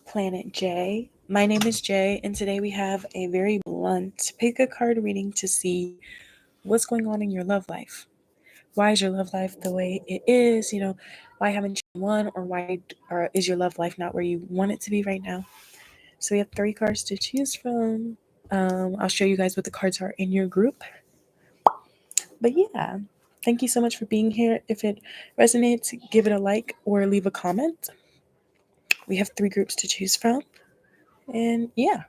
Planet J. My name is Jay, and today we have a very blunt pick a card reading to see what's going on in your love life. Why is your love life the way it is? Why haven't you won, or why or is your love life not where you want it to be right now? So we have 3 cards to choose from. I'll show you guys what the cards are in your group. But yeah, thank you so much for being here. If it resonates, give it a like or leave a comment. We have 3 groups to choose from. And yeah,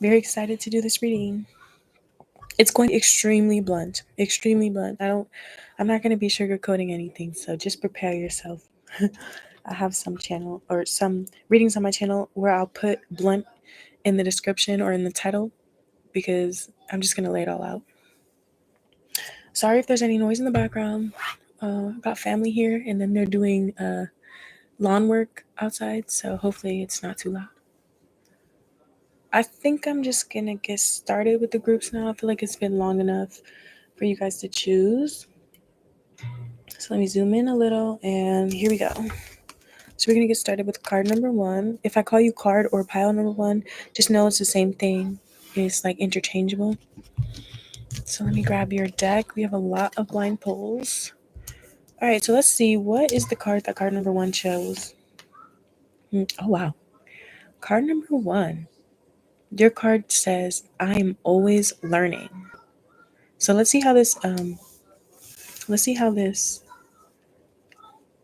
very excited to do this reading. It's going to be extremely blunt. Extremely blunt. I'm not going to be sugarcoating anything, so just prepare yourself. I have some readings on my channel where I'll put blunt in the description or in the title because I'm just going to lay it all out. Sorry if there's any noise in the background. I've got family here, and then they're doing lawn work outside, so hopefully it's not too loud. I think I'm just gonna get started with the groups now. I feel like it's been long enough for you guys to choose. So let me zoom in a little, and here we go. So we're gonna get started with card number 1. If I call you card or pile number 1, just know it's the same thing. It's like interchangeable. So let me grab your deck. We have a lot of blind pulls. All right, so let's see. What is the card that card number 1 chose? Oh, wow. Card number 1. Your card says, I'm always learning. So let's see how this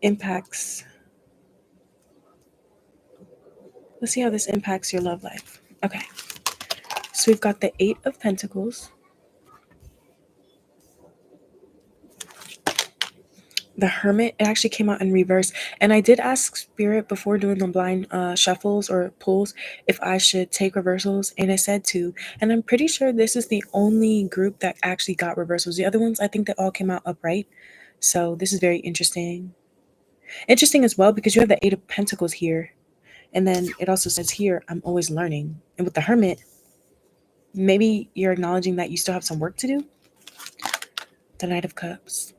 impacts. Let's see how this impacts your love life. Okay. So we've got the 8 of Pentacles, the Hermit. It actually came out in reverse. And I did ask Spirit before doing the blind shuffles or pulls if I should take reversals, and it said to. And I'm pretty sure this is the only group that actually got reversals. The other ones, I think they all came out upright. So this is very interesting. Interesting as well because you have the 8 of Pentacles here. And then it also says here, I'm always learning. And with the Hermit, maybe you're acknowledging that you still have some work to do. The Knight of Cups.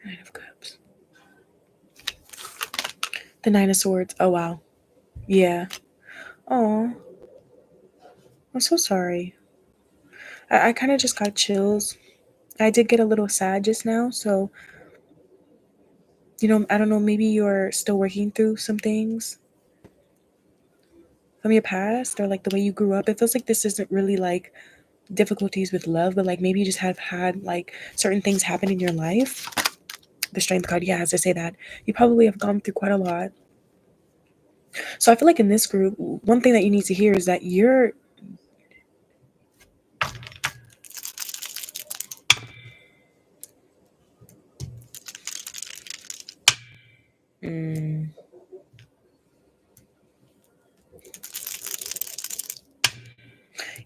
Knight of Cups. The Nine of Swords. Oh, wow. Yeah. Oh, I'm so sorry. I kind of just got chills. I did get a little sad just now. So, I don't know, maybe you're still working through some things from your past or like the way you grew up. It feels like this isn't really like difficulties with love, but like maybe you just have had like certain things happen in your life. The Strength card, yeah, as I say that, you probably have gone through quite a lot. So I feel like in this group, one thing that you need to hear is that you're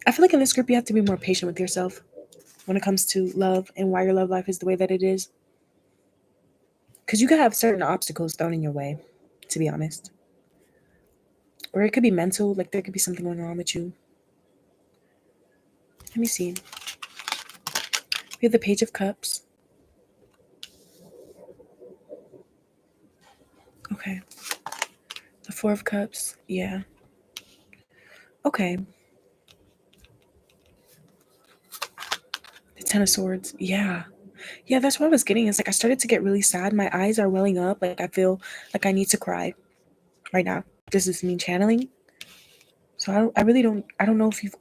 I feel like in this group you have to be more patient with yourself when it comes to love and why your love life is the way that it is. Because you could have certain obstacles thrown in your way, to be honest. Or it could be mental, like there could be something going on with you. Let me see. We have the Page of Cups. Okay. The Four of Cups. Yeah. Okay. The Ten of Swords. Yeah. Yeah, that's what I was getting. It's like I started to get really sad. My eyes are welling up. Like I feel like I need to cry right now. This is me channeling. So I don't know if you've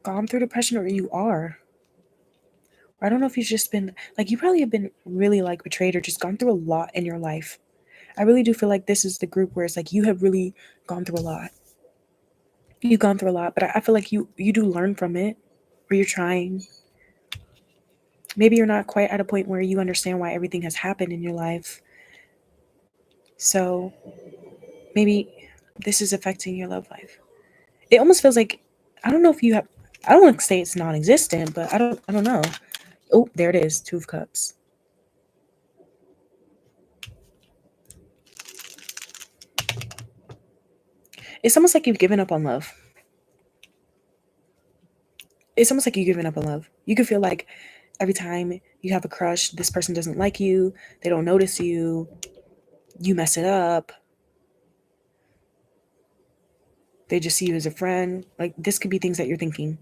gone through depression or you are. Or I don't know if you've just been, like you probably have been really like betrayed or just gone through a lot in your life. I really do feel like this is the group where it's like you have really gone through a lot. You've gone through a lot, but I feel like you do learn from it, or you're trying. Maybe you're not quite at a point where you understand why everything has happened in your life. So maybe this is affecting your love life. It almost feels like, I don't know if you have, I don't want to say it's non-existent, but I don't know. Oh, there it is. Two of Cups. It's almost like you've given up on love. It's almost like you've given up on love. You can feel like every time you have a crush, this person doesn't like you, they don't notice you, you mess it up. They just see you as a friend. Like, this could be things that you're thinking,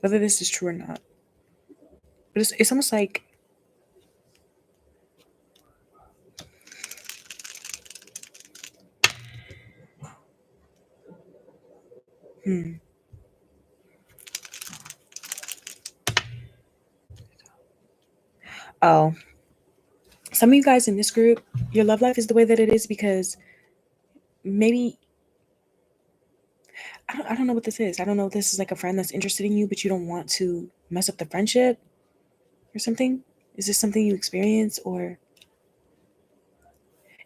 whether this is true or not. But it's almost like, hmm. Oh, some of you guys in this group, your love life is the way that it is because maybe I don't know what this is. I don't know if this is like a friend that's interested in you, but you don't want to mess up the friendship or something. Is this something you experience, or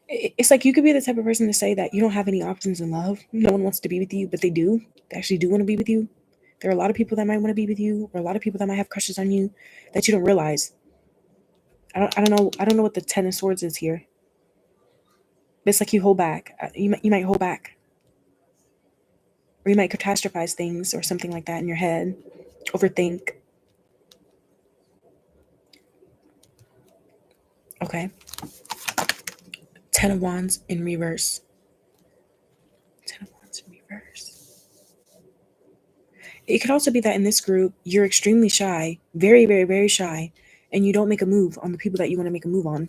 it's like you could be the type of person to say that you don't have any options in love. No one wants to be with you, but they do. They actually do want to be with you. There are a lot of people that might want to be with you, or a lot of people that might have crushes on you that you don't realize. I don't know. I don't know what the Ten of Swords is here. But it's like you hold back. You might hold back, or you might catastrophize things or something like that in your head. Overthink. Okay. Ten of Wands in reverse. Ten of Wands in reverse. It could also be that in this group, you're extremely shy, very, very, very shy, and you don't make a move on the people that you want to make a move on.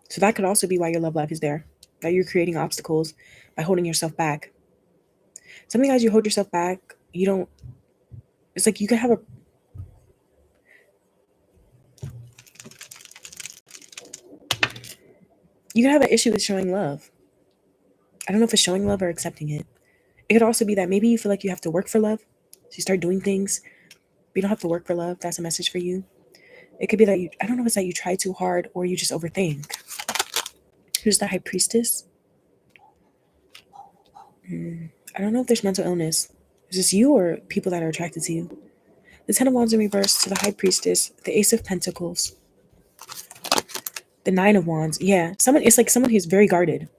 So that could also be why your love life is there, that you're creating obstacles by holding yourself back. Some of you guys, you hold yourself back. You don't, it's like you could have an issue with showing love. I don't know if it's showing love or accepting it. It could also be that maybe you feel like you have to work for love. So you start doing things, but you don't have to work for love. That's a message for you. It could be that I don't know if it's that you try too hard or you just overthink. Who's the High Priestess? I don't know if there's mental illness. Is this you or people that are attracted to you? The Ten of Wands in reverse to the High Priestess, the Ace of Pentacles, the Nine of Wands. Yeah, it's like someone who's very guarded.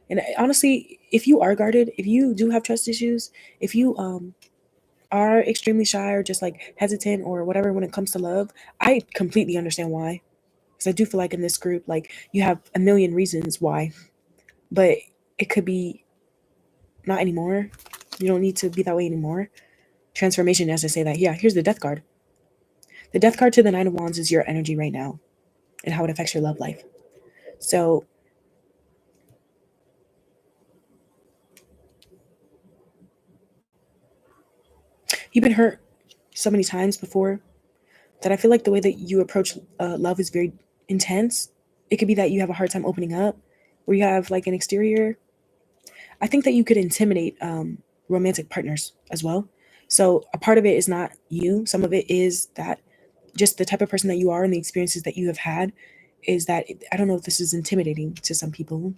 And honestly, if you are guarded, if you do have trust issues, if you are extremely shy or just like hesitant or whatever when it comes to love, I completely understand why. Because I do feel like in this group, like you have a million reasons why, but it could be not anymore. You don't need to be that way anymore. Transformation, as I say that. Yeah, here's the Death card. The Death card to the Nine of Wands is your energy right now and how it affects your love life. So you've been hurt so many times before that I feel like the way that you approach love is very intense. It could be that you have a hard time opening up, or you have like an exterior. I think that you could intimidate romantic partners as well. So a part of it is not you. Some of it is that just the type of person that you are and the experiences that you have had is that I don't know if this is intimidating to some people.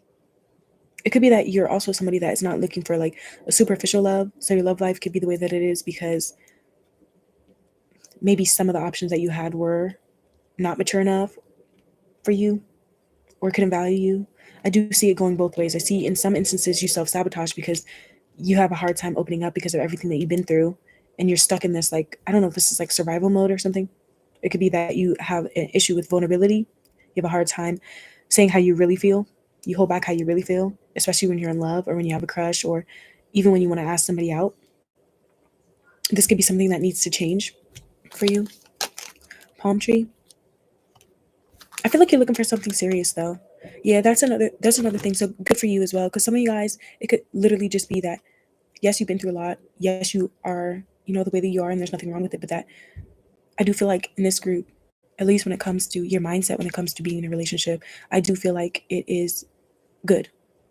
It could be that you're also somebody that is not looking for like a superficial love. So your love life could be the way that it is because maybe some of the options that you had were not mature enough for you or couldn't value you. I do see it going both ways. I see in some instances you self sabotage because you have a hard time opening up because of everything that you've been through. And you're stuck in this, like, I don't know if this is like survival mode or something. It could be that you have an issue with vulnerability. You have a hard time saying how you really feel. You hold back how you really feel, especially when you're in love or when you have a crush or even when you want to ask somebody out. This could be something that needs to change for you. Palm tree. I feel like you're looking for something serious though. Yeah, that's another thing. So good for you as well. Because some of you guys, it could literally just be that yes, you've been through a lot. Yes, you are, the way that you are, and there's nothing wrong with it. But that I do feel like in this group, at least when it comes to your mindset, when it comes to being in a relationship, I do feel like it is good.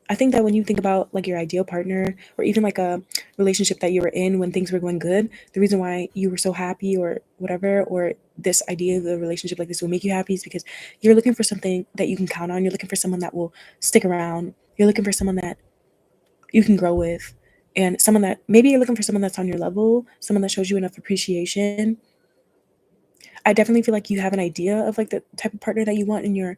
I think that when you think about like your ideal partner or even like a relationship that you were in when things were going good, the reason why you were so happy or whatever, or this idea of a relationship like this will make you happy is because you're looking for something that you can count on. You're looking for someone that will stick around. You're looking for someone that you can grow with and someone that maybe you're looking for someone that's on your level, someone that shows you enough appreciation. I definitely feel like you have an idea of like the type of partner that you want in your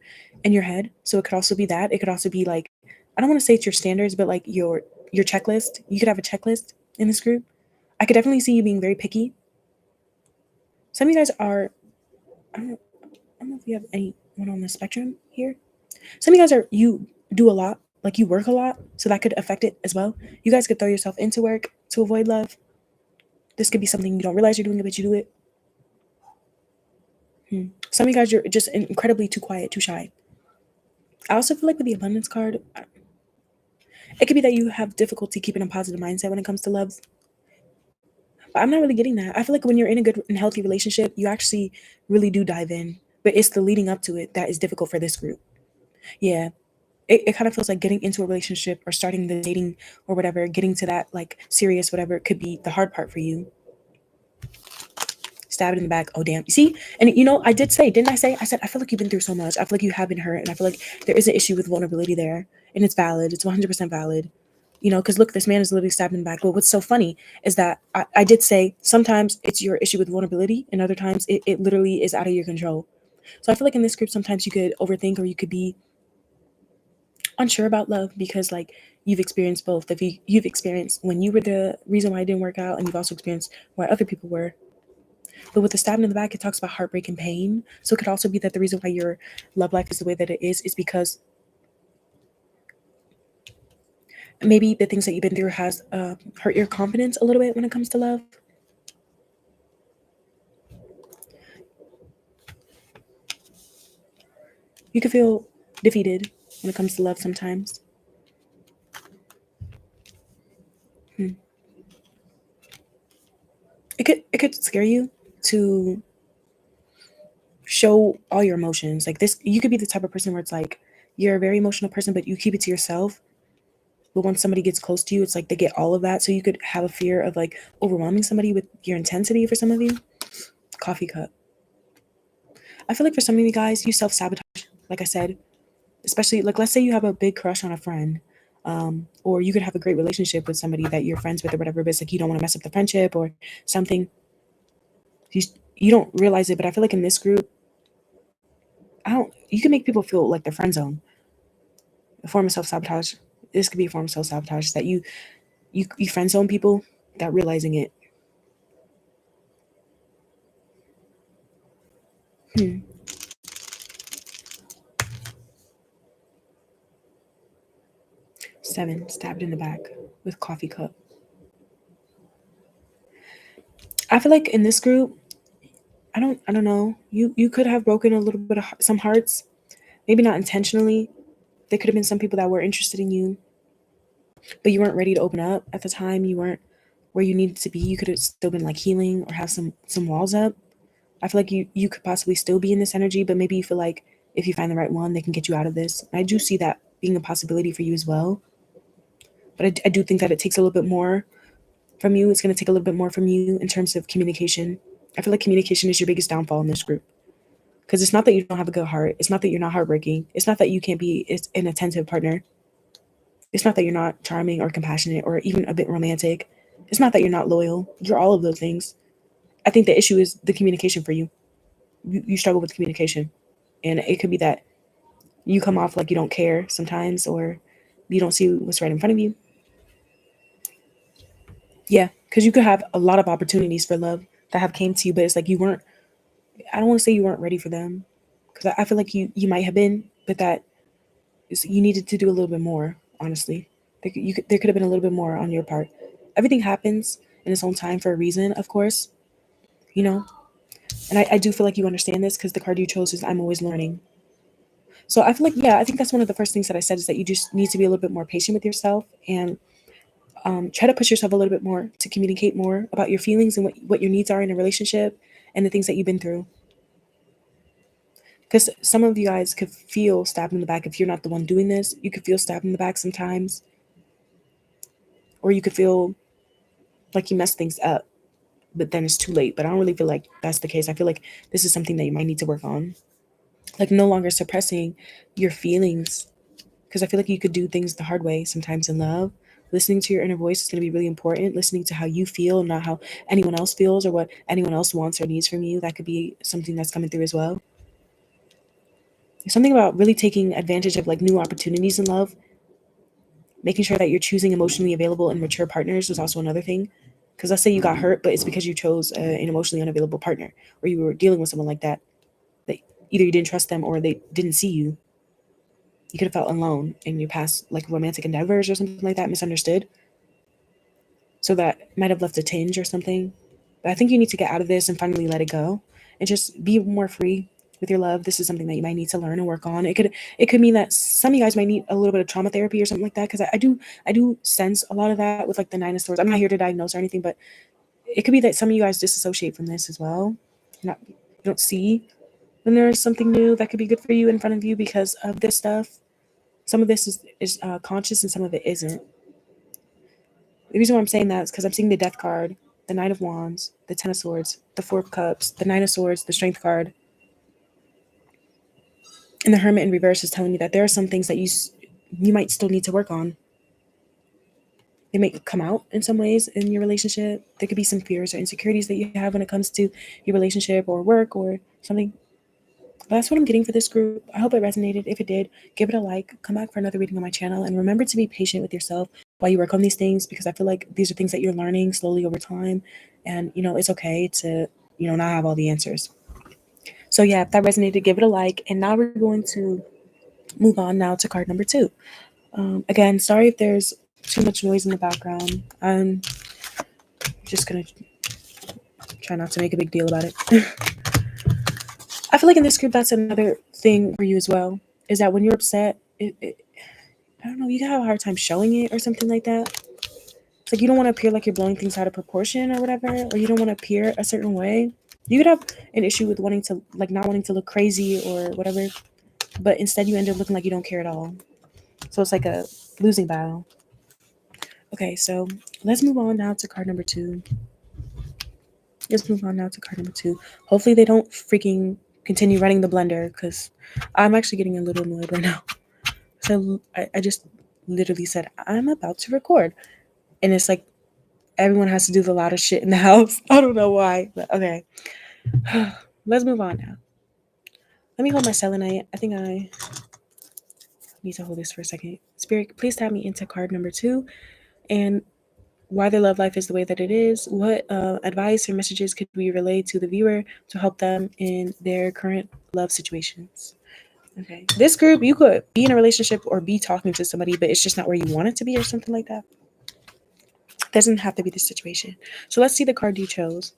head. So it could also be that. It could also be like I don't want to say it's your standards, but like your checklist. You could have a checklist in this group. I could definitely see you being very picky. Some of you guys are I don't know if you have anyone on the spectrum here. Some of you guys are you do a lot. like you work a lot, so that could affect it as well. You guys could throw yourself into work to avoid love. This could be something you don't realize you're doing it, but you do it. Some of you guys, you're just incredibly too quiet, too shy. I also feel like with the abundance card, it could be that you have difficulty keeping a positive mindset when it comes to love. But I'm not really getting that. I feel like when you're in a good and healthy relationship, you actually really do dive in. But it's the leading up to it that is difficult for this group. Yeah. It kind of feels like getting into a relationship or starting the dating or whatever, getting to that like serious whatever could be the hard part for you. Stab it in the back. Oh damn. You see? And you know, I did say, didn't I say? I said I feel like you've been through so much. I feel like you have been hurt, and I feel like there is an issue with vulnerability there, and it's valid. It's 100% valid. You know, because look, this man is literally stabbed in the back. But what's so funny is that I did say sometimes it's your issue with vulnerability, and other times it literally is out of your control. So I feel like in this group, sometimes you could overthink or you could be unsure about love because like you've experienced both. If you've experienced when you were the reason why it didn't work out, and you've also experienced why other people were. But with the stabbing in the back, it talks about heartbreak and pain. So it could also be that the reason why your love life is the way that it is because maybe the things that you've been through has hurt your confidence a little bit when it comes to love. You can feel defeated when it comes to love sometimes. It could scare you to show all your emotions. Like this, you could be the type of person where it's like you're a very emotional person, but you keep it to yourself. But once somebody gets close to you, it's like they get all of that. So you could have a fear of like overwhelming somebody with your intensity for some of you. Coffee cup. I feel like for some of you guys, you self-sabotage, like I said, especially like let's say you have a big crush on a friend. Or you could have a great relationship with somebody that you're friends with or whatever, but it's like you don't want to mess up the friendship or something. You, you don't realize it, but I feel like in this group, I don't. You can make people feel like they're friend zone. A form of self sabotage. This could be a form of self sabotage that you friend zone people without realizing it. Hmm. 7 stabbed in the back with coffee cup. I feel like in this group, I don't know. You could have broken a little bit of some hearts, maybe not intentionally. There could have been some people that were interested in you, but you weren't ready to open up at the time. You weren't where you needed to be. You could have still been like healing or have some walls up. I feel like you could possibly still be in this energy, but maybe you feel like if you find the right one, they can get you out of this. And I do see that being a possibility for you as well. But I do think that it takes a little bit more from you. It's going to take a little bit more from you in terms of communication. I feel like communication is your biggest downfall in this group. Because it's not that you don't have a good heart. It's not that you're not heartbreaking. It's not that you can't be an attentive partner. It's not that you're not charming or compassionate or even a bit romantic. It's not that you're not loyal. You're all of those things. I think the issue is the communication for you. You struggle with communication. And it could be that you come off like you don't care sometimes or you don't see what's right in front of you. Yeah, because you could have a lot of opportunities for love that have came to you, but it's like you weren't. I don't want to say you weren't ready for them, because I feel like you might have been, but that is, you needed to do a little bit more. Honestly, there could have been a little bit more on your part. Everything happens in its own time for a reason, of course. You know, and I do feel like you understand this because the card you chose is I'm always learning. So I feel like yeah, I think that's one of the first things that I said is that you just need to be a little bit more patient with yourself and try to push yourself a little bit more to communicate more about your feelings and what your needs are in a relationship and the things that you've been through. Because some of you guys could feel stabbed in the back if you're not the one doing this. You could feel stabbed in the back sometimes, or you could feel like you messed things up, but then it's too late. But I don't really feel like that's the case. I feel like this is something that you might need to work on. Like no longer suppressing your feelings, because I feel like you could do things the hard way sometimes in love. Listening to your inner voice is going to be really important. Listening to how you feel, not how anyone else feels or what anyone else wants or needs from you. That could be something that's coming through as well. Something about really taking advantage of like new opportunities in love. Making sure that you're choosing emotionally available and mature partners is also another thing. Because let's say you got hurt, but it's because you chose an emotionally unavailable partner, or you were dealing with someone like that. That either you didn't trust them or they didn't see you. You could have felt alone in your past, like romantic endeavors or something like that, misunderstood. So that might have left a tinge or something. But I think you need to get out of this and finally let it go and just be more free with your love. This is something that you might need to learn and work on. It could mean that some of you guys might need a little bit of trauma therapy or something like that. Because I do sense a lot of that with like the Nine of Swords. I'm not here to diagnose or anything, but it could be that some of you guys disassociate from this as well. You don't see when there's something new that could be good for you in front of you because of this stuff. Some of this is conscious and some of it isn't. The reason why I'm saying that is because I'm seeing the Death card, the Nine of Wands, the Ten of Swords, the Four of Cups, the Nine of Swords, the Strength card, and the Hermit in reverse is telling me that there are some things that you might still need to work on. They may come out in some ways in your relationship. There could be some fears or insecurities that you have when it comes to your relationship or work or something. But that's what I'm getting for this group. I hope it resonated. If it did, give it a like, come back for another reading on my channel, and remember to be patient with yourself while you work on these things, because I feel like these are things that you're learning slowly over time, and it's okay to not have all the answers. So yeah, if that resonated, give it a like. And now we're going to move on now to card number 2. Again, sorry if there's too much noise in the background. I'm just gonna try not to make a big deal about it. I feel like in this group, that's another thing for you as well, is that when you're upset, I don't know, you can have a hard time showing it or something like that. It's like you don't want to appear like you're blowing things out of proportion or whatever, or you don't want to appear a certain way. You could have an issue with wanting to, like, not wanting to look crazy or whatever, but instead you end up looking like you don't care at all. So it's like a losing battle. Okay, so let's move on now to card number 2. Hopefully they don't freaking continue running the blender, because I'm actually getting a little annoyed right now. So I just literally said, I'm about to record. And it's like everyone has to do the loudest shit in the house. I don't know why, but okay. Let's move on now. Let me hold my selenite. I think I need to hold this for a second. Spirit, please tap me into card number 2 and why their love life is the way that it is. What advice or messages could we relay to the viewer to help them in their current love situations? Okay. This group, you could be in a relationship or be talking to somebody, but it's just not where you want it to be or something like that. It doesn't have to be the situation. So let's see the card you chose.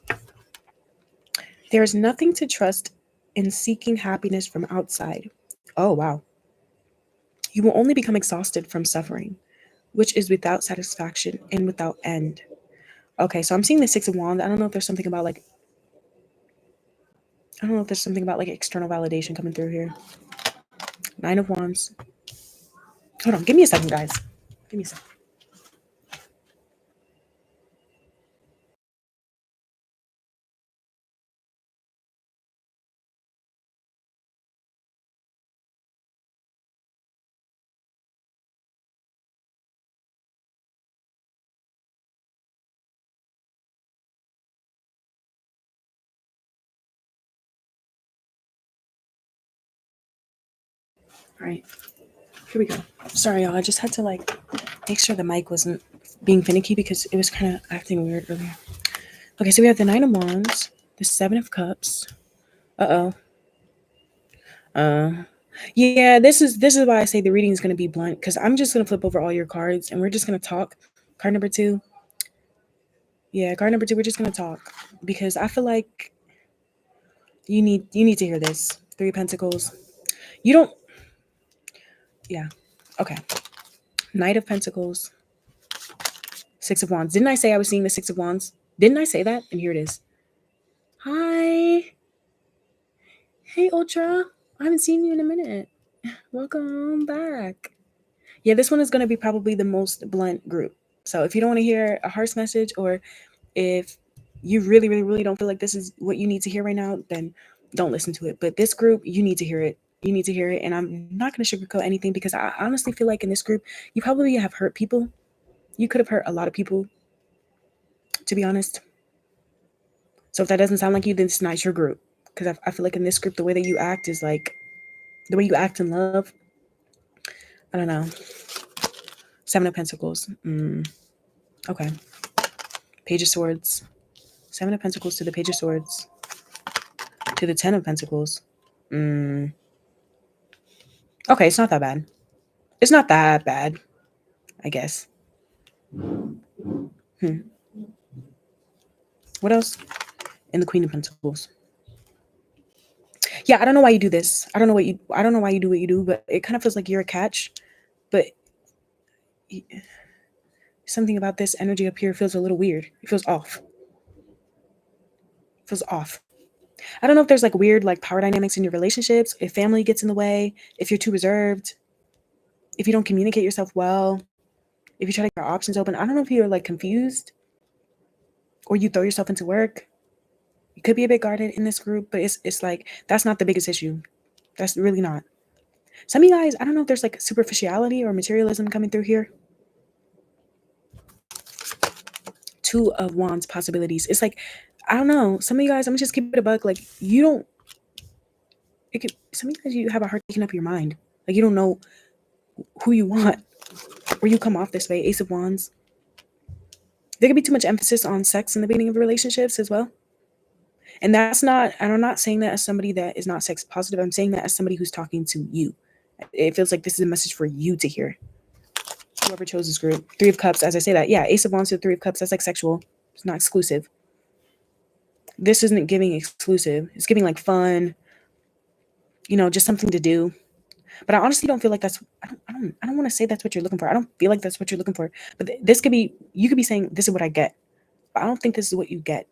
There is nothing to trust in seeking happiness from outside. Oh, wow. You will only become exhausted from suffering, which is without satisfaction and without end. Okay, so I'm seeing the Six of Wands. I don't know if there's something about like external validation coming through here. Nine of Wands. Hold on, give me a second, guys. Give me a second. All right, here we go. Sorry, y'all. I just had to like make sure the mic wasn't being finicky because it was kind of acting weird earlier. Okay, so we have the Nine of Wands, the Seven of Cups. Uh oh. Yeah, this is why I say the reading is going to be blunt, because I'm just going to flip over all your cards and we're just going to talk. Card number 2. Yeah, card number 2. We're just going to talk because I feel like you need to hear this. 3 of Pentacles. You don't. Yeah. Okay. Knight of Pentacles. 6 of Wands. Didn't I say I was seeing the 6 of Wands? Didn't I say that? And here it is. Hi. Hey, Ultra. I haven't seen you in a minute. Welcome back. Yeah, this one is going to be probably the most blunt group. So if you don't want to hear a harsh message, or if you really, really, really don't feel like this is what you need to hear right now, then don't listen to it. But this group, you need to hear it. You need to hear it. And I'm not going to sugarcoat anything, because I honestly feel like in this group, you probably have hurt people. You could have hurt a lot of people, to be honest. So if that doesn't sound like you, then it's not your group. Because I feel like in this group, the way that you act is like the way you act in love. I don't know. 7 of Pentacles. Okay. Page of Swords. 7 of Pentacles to the Page of Swords. To the 10 of Pentacles. Okay, it's not that bad. It's not that bad, I guess. What else? In the Queen of Pentacles. Yeah, I don't know why you do this. I don't know why you do what you do, but it kind of feels like you're a catch. But something about this energy up here feels a little weird. It feels off. It feels off. I don't know if there's like weird like power dynamics in your relationships, if family gets in the way, if you're too reserved, if you don't communicate yourself well, if you try to keep your options open. I don't know if you're like confused or you throw yourself into work. You could be a bit guarded in this group, but it's like that's not the biggest issue. That's really not. Some of you guys, I don't know if there's like superficiality or materialism coming through here. Two of Wands possibilities. It's like, I don't know. Some of you guys, I'm gonna just keep it a buck. Like you don't. It could. Some of you guys, you have a hard making up your mind. Like you don't know who you want, or you come off this way. Ace of Wands. There could be too much emphasis on sex in the beginning of relationships as well. And that's not. And I'm not saying that as somebody that is not sex positive. I'm saying that as somebody who's talking to you. It feels like this is a message for you to hear. Whoever chose this group. Three of Cups. As I say that, yeah. Ace of Wands to Three of Cups. That's like sexual. It's not exclusive. This isn't giving exclusive. It's giving like fun, just something to do. But I honestly don't feel like that's. I don't want to say that's what you're looking for. I don't feel like that's what you're looking for. But this could be. You could be saying this is what I get. But I don't think this is what you get.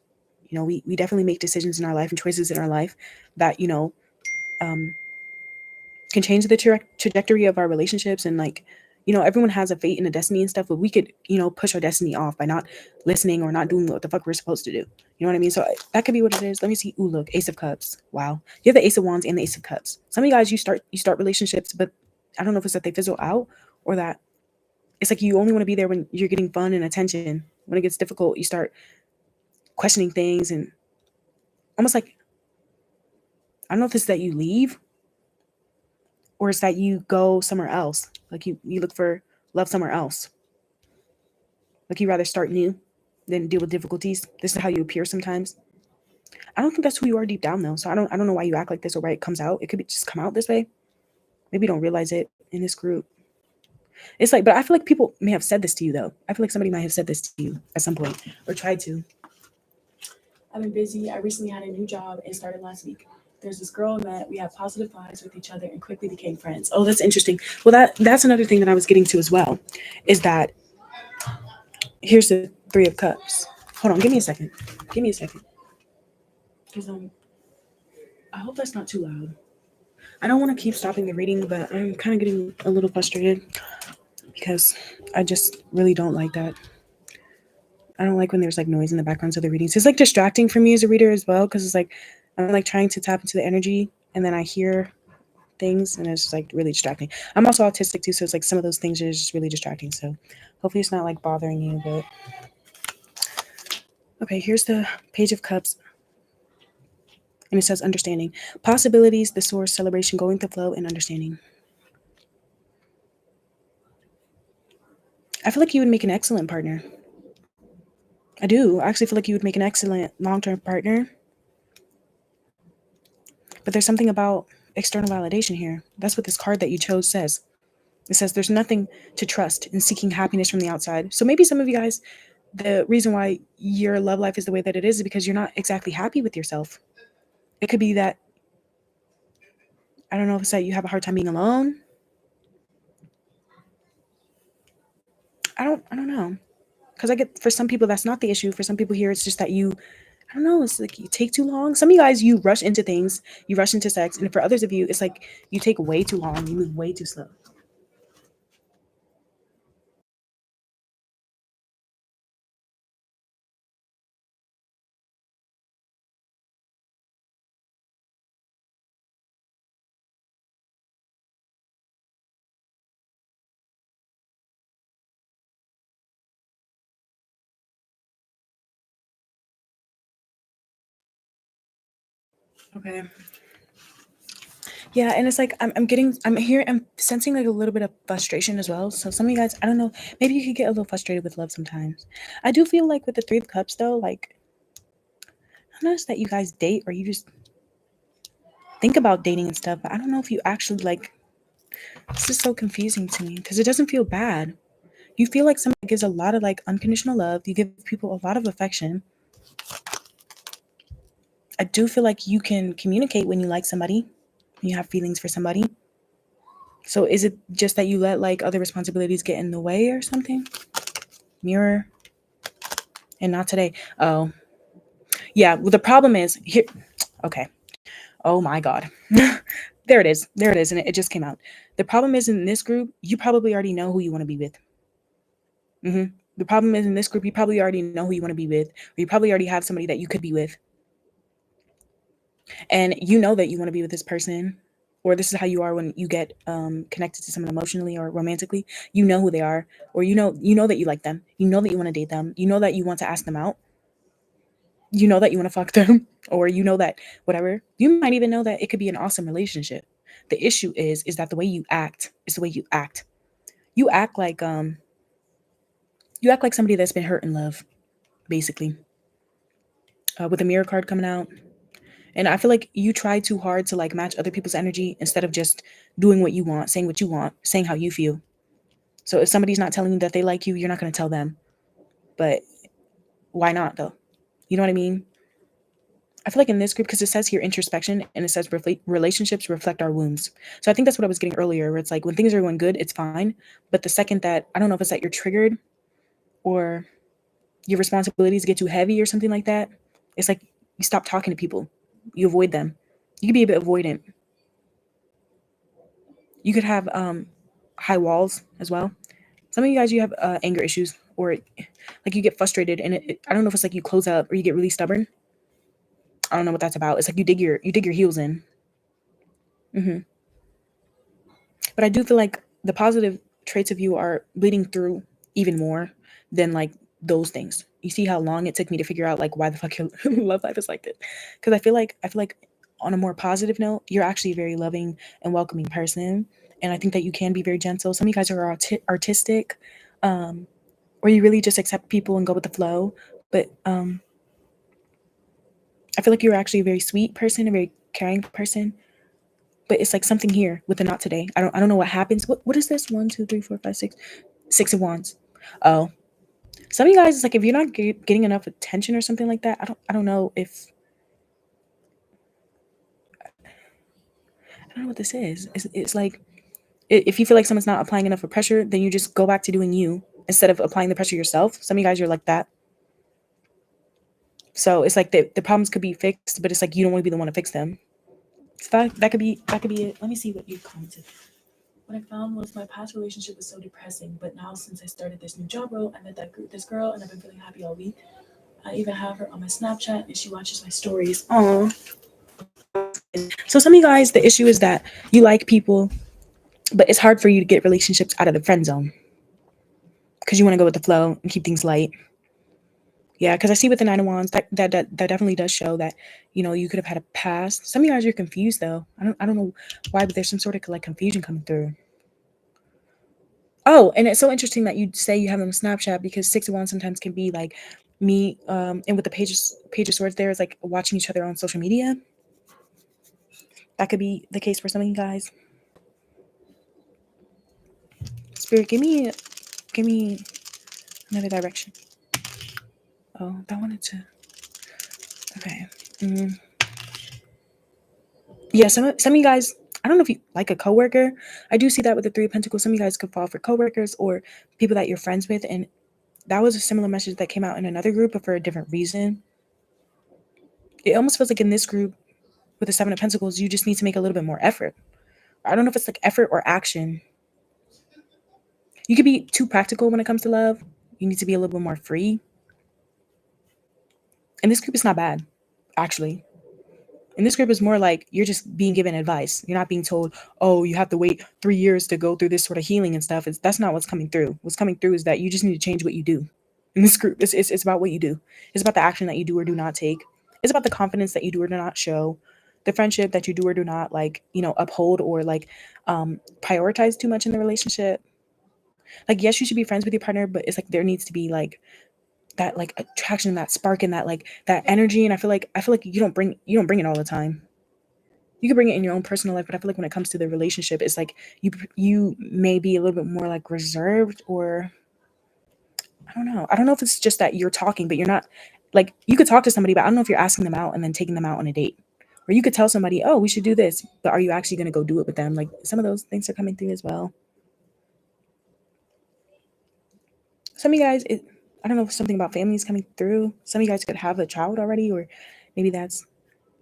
We definitely make decisions in our life and choices in our life that um, can change the trajectory of our relationships and like. Everyone has a fate and a destiny and stuff, but we could, push our destiny off by not listening or not doing what the fuck we're supposed to do. You know what I mean? So that could be what it is. Let me see. Ooh, look, Ace of Cups. Wow. You have the Ace of Wands and the Ace of Cups. Some of you guys, you start relationships, but I don't know if it's that they fizzle out or that it's like you only want to be there when you're getting fun and attention. When it gets difficult, you start questioning things and almost like, I don't know if it's that you leave or it's that you go somewhere else. Like you look for love somewhere else. Like you rather start new than deal with difficulties. This is how you appear sometimes. I don't think that's who you are deep down though. So I don't know why you act like this or why it comes out. It could be just come out this way. Maybe you don't realize it in this group. It's like, but I feel like people may have said this to you though. I feel like somebody might have said this to you at some point or tried to. I've been busy. I recently had a new job and started last week. There's this girl that we have positive vibes with each other and quickly became friends. Oh, that's interesting. Well, that's another thing that I was getting to as well, is that here's the Three of Cups. Hold on, give me a second. Give me a second. Because I hope that's not too loud. I don't want to keep stopping the reading, but I'm kind of getting a little frustrated because I just really don't like that. I don't like when there's like noise in the backgrounds of the readings. It's like distracting for me as a reader as well because it's like I'm like trying to tap into the energy and then I hear things and it's just like really distracting. I'm also autistic too, so it's like some of those things are just really distracting. So hopefully it's not like bothering you, but okay, here's the Page of Cups. And it says understanding. Possibilities, the source, celebration, going with the flow, and understanding. I feel like you would make an excellent partner. I do. I actually feel like you would make an excellent long-term partner. But there's something about external validation here. That's what this card that you chose says. It says there's nothing to trust in seeking happiness from the outside. So maybe some of you guys, the reason why your love life is the way that it is because you're not exactly happy with yourself. It could be that, I don't know if it's that you have a hard time being alone. I don't know. Because I get, for some people, that's not the issue. For some people here, it's just that you, I don't know, it's like you take too long. Some of you guys, you rush into things, you rush into sex. And for others of you, it's like you take way too long, you move way too slow. Okay. Yeah, and it's like I'm sensing like a little bit of frustration as well. So some of you guys, I don't know, maybe you could get a little frustrated with love sometimes. I do feel like with the Three of Cups though, like I don't know if it's that you guys date or you just think about dating and stuff, but I don't know if you actually like This is so confusing to me because it doesn't feel bad. You feel like somebody gives a lot of like unconditional love. You give people a lot of affection. I do feel like you can communicate when you like somebody, when you have feelings for somebody. So is it just that you let like other responsibilities get in the way or something? Mirror. And not today. Oh, yeah. Well, the problem is here. Okay. Oh my God. There it is. There it is. And it just came out. The problem is in this group, you probably already know who you want to be with. The problem is in this group, you probably already know who you want to be with, or you probably already have somebody that you could be with. And you know that you want to be with this person, or this is how you are when you get connected to someone emotionally or romantically. You know who they are, or you know that you like them. You know that you want to date them. You know that you want to ask them out. You know that you want to fuck them, or you know that whatever. You might even know that it could be an awesome relationship. The issue is that the way you act is the way you act. You act like you act like somebody that's been hurt in love, basically. With the mirror card coming out, and I feel like you try too hard to like match other people's energy instead of just doing what you want, saying how you feel. So if somebody's not telling you that they like you, you're not going to tell them. But why not though? You know what I mean? I feel like in this group, because it says here introspection and it says relationships reflect our wounds. So I think that's what I was getting earlier, where it's like when things are going good, it's fine. But the second that, I don't know if it's that you're triggered or your responsibilities get too heavy or something like that, it's like you stop talking to people, you avoid them. You can be a bit avoidant. You could have high walls as well. Some of you guys, you have anger issues, or like you get frustrated, and I don't know if it's like you close up or you get really stubborn. I don't know what that's about. It's like you dig your heels in. hmm But I do feel like the positive traits of you are bleeding through even more than like those things. You see how long it took me to figure out like why the fuck your love life is like this? Because I feel like on a more positive note, you're actually a very loving and welcoming person, and I think that you can be very gentle. Some of you guys are artistic, um, or you really just accept people and go with the flow. But I feel like you're actually a very sweet person, a very caring person. But it's like something here with the not today. I don't know what happens. What is this? One, two, three, four, five, six. Six of Wands. Oh, some of you guys, it's like if you're not getting enough attention or something like that. I don't know if I don't know what this is. It's like if you feel like someone's not applying enough of pressure, then you just go back to doing you instead of applying the pressure yourself. Some of you guys are like that. So it's like the problems could be fixed, but it's like you don't want to be the one to fix them. So that could be it. Let me see what you commented. What I found was my past relationship was so depressing, but now since I started this new job role, I met this girl, and I've been feeling happy all week. I even have her on my Snapchat, and she watches my stories. Aww. So some of you guys, the issue is that you like people, but it's hard for you to get relationships out of the friend zone because you want to go with the flow and keep things light. Yeah, because I see with the Nine of Wands that definitely does show that you could have had a past. Some of you guys are confused though. I don't know why, but there's some sort of like confusion coming through. Oh, and it's so interesting that you say you have them on Snapchat because Six of Wands sometimes can be like me, and with the page of swords there is like watching each other on social media. That could be the case for some of you guys. Spirit, give me another direction. Oh, that wanted to. Okay. Mm. Yeah, some of you guys. I don't know if you like a coworker. I do see that with the Three of Pentacles. Some of you guys could fall for coworkers or people that you're friends with, and that was a similar message that came out in another group, but for a different reason. It almost feels like in this group with the Seven of Pentacles, you just need to make a little bit more effort. I don't know if it's like effort or action. You could be too practical when it comes to love. You need to be a little bit more free. And this group is not bad, actually. And this group is more like you're just being given advice. You're not being told, oh, you have to wait 3 years to go through this sort of healing and stuff. That's not what's coming through. What's coming through is that you just need to change what you do. In this group, it's about what you do. It's about the action that you do or do not take. It's about the confidence that you do or do not show. The friendship that you do or do not uphold or prioritize too much in the relationship. Like, yes, you should be friends with your partner, but it's like there needs to be like that like attraction, that spark, and that energy. And I feel like you don't bring it all the time. You can bring it in your own personal life, but I feel like when it comes to the relationship, it's like you may be a little bit more like reserved, or I don't know. I don't know if it's just that you're talking, but you're not, like, you could talk to somebody, but I don't know if you're asking them out and then taking them out on a date. Or you could tell somebody, oh, we should do this, but are you actually going to go do it with them? Like, some of those things are coming through as well. Some of you guys, I don't know if something about families coming through. Some of you guys could have a child already, or maybe that's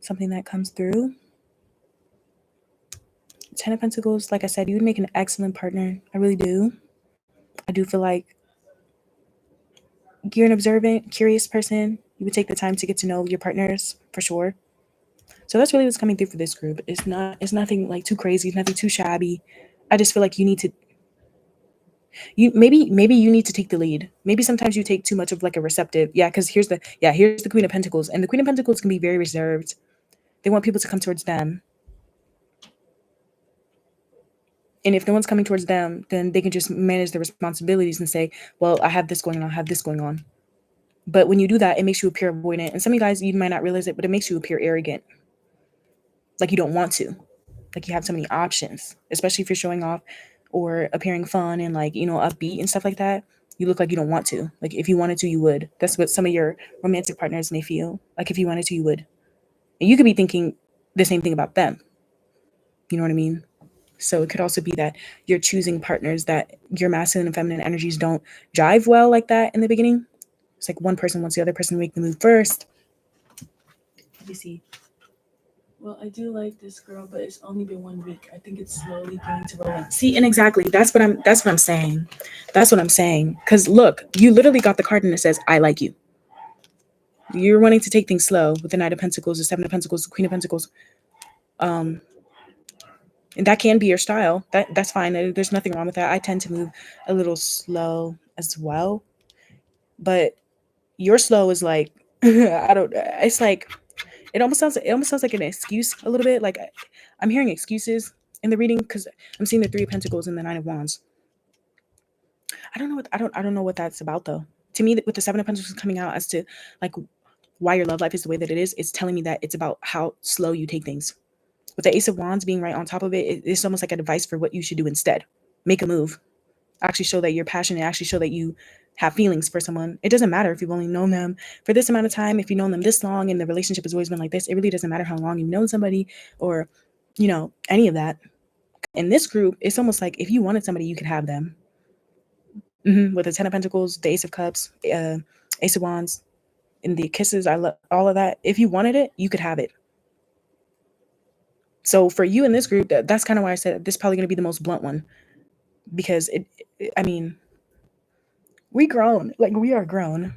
something that comes through. Ten of Pentacles, like I said, you would make an excellent partner. I really do. I do feel like you're an observant, curious person. You would take the time to get to know your partners for sure. So that's really what's coming through for this group. It's nothing like too crazy, it's nothing too shabby. I just feel like you need to maybe you need to take the lead. Maybe sometimes you take too much of like a receptive. Yeah, because here's the Queen of Pentacles. And the Queen of Pentacles can be very reserved. They want people to come towards them. And if no one's coming towards them, then they can just manage their responsibilities and say, well, I have this going on, I have this going on. But when you do that, it makes you appear avoidant. And some of you guys, you might not realize it, but it makes you appear arrogant. Like you don't want to. Like you have so many options, especially if you're showing off or appearing fun and like, upbeat and stuff like that. You look like you don't want to. Like if you wanted to, you would. That's what some of your romantic partners may feel. Like if you wanted to, you would. And you could be thinking the same thing about them. You know what I mean? So it could also be that you're choosing partners that your masculine and feminine energies don't jive well like that in the beginning. It's like one person wants the other person to make the move first. Let me see. Well, I do like this girl, but it's only been 1 week. I think it's slowly going to roll in. See, and exactly, that's what I'm saying. That's what I'm saying. Because look, you literally got the card and it says, I like you. You're wanting to take things slow with the Knight of Pentacles, the Seven of Pentacles, the Queen of Pentacles. And that can be your style. That's fine. There's nothing wrong with that. I tend to move a little slow as well. But your slow is like, I don't, it's like, it almost sounds like an excuse a little bit. Like I'm hearing excuses in the reading because I'm seeing the Three of Pentacles and the Nine of Wands. I don't know what that's about though. To me, with the Seven of Pentacles coming out as to like why your love life is the way that it is, it's telling me that it's about how slow you take things. With the Ace of Wands being right on top of it, it's almost like a advice for what you should do instead. Make a move. Actually show that you're passionate. Actually show that you have feelings for someone. It doesn't matter if you've only known them for this amount of time, if you've known them this long and the relationship has always been like this. It really doesn't matter how long you've known somebody or, any of that. In this group, it's almost like if you wanted somebody, you could have them. With the Ten of Pentacles, the Ace of Cups, Ace of Wands, and the kisses, I love all of that. If you wanted it, you could have it. So for you in this group, that's kind of why I said this is probably going to be the most blunt one, because we grown, like we are grown.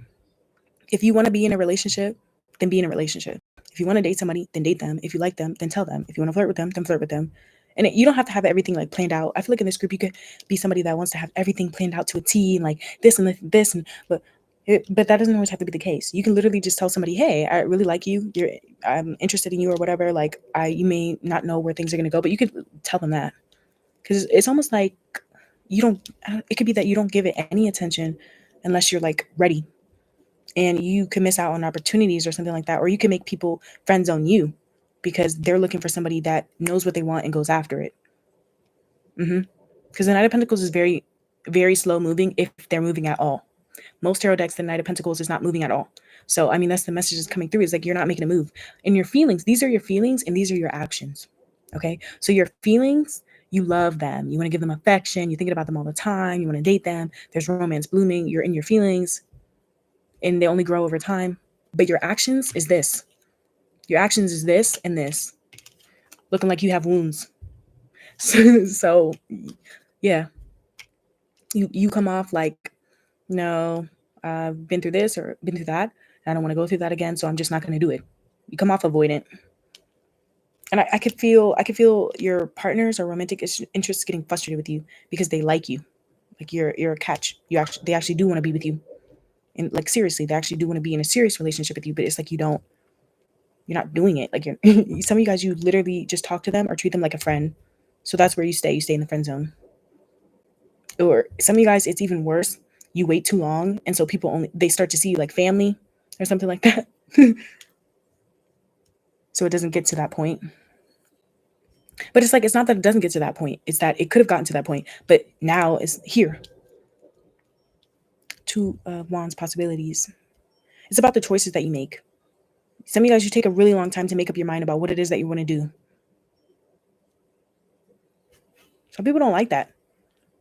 If you want to be in a relationship, then be in a relationship. If you want to date somebody, then date them. If you like them, then tell them. If you want to flirt with them, then flirt with them. And you don't have to have everything like planned out. I feel like in this group, you could be somebody that wants to have everything planned out to a T and like this and this and but that doesn't always have to be the case. You can literally just tell somebody, "Hey, I really like you. I'm interested in you or whatever." Like you may not know where things are going to go, but you could tell them that because it's almost like you don't. It could be that you don't give it any attention unless you're like ready. And you can miss out on opportunities or something like that, or you can make people friend zone you because they're looking for somebody that knows what they want and goes after it. Because the Knight of Pentacles is very, very slow moving if they're moving at all. Most tarot decks, the Knight of Pentacles is not moving at all. So, that's the message that's coming through is like you're not making a move. And your feelings, these are your feelings and these are your actions. Okay? So your feelings, you love them. You want to give them affection. You're thinking about them all the time. You want to date them. There's romance blooming. You're in your feelings. And they only grow over time. But your actions is this. Your actions is this and this. Looking like you have wounds. So yeah. You come off like, no, I've been through this or been through that. I don't want to go through that again, so I'm just not going to do it. You come off avoidant. And I could feel your partners or romantic interests getting frustrated with you because they like you. Like you're a catch. They actually do want to be with you. And like seriously, they actually do want to be in a serious relationship with you, but it's like you're not doing it. Like some of you guys, you literally just talk to them or treat them like a friend. So that's where you stay. You stay in the friend zone. Or some of you guys, it's even worse. You wait too long, and so they start to see you like family or something like that. So it doesn't get to that point. But it's like, it's not that it doesn't get to that point. It's that it could have gotten to that point, but now it's here. Two wands possibilities. It's about the choices that you make. Some of you guys, you take a really long time to make up your mind about what it is that you want to do. Some people don't like that.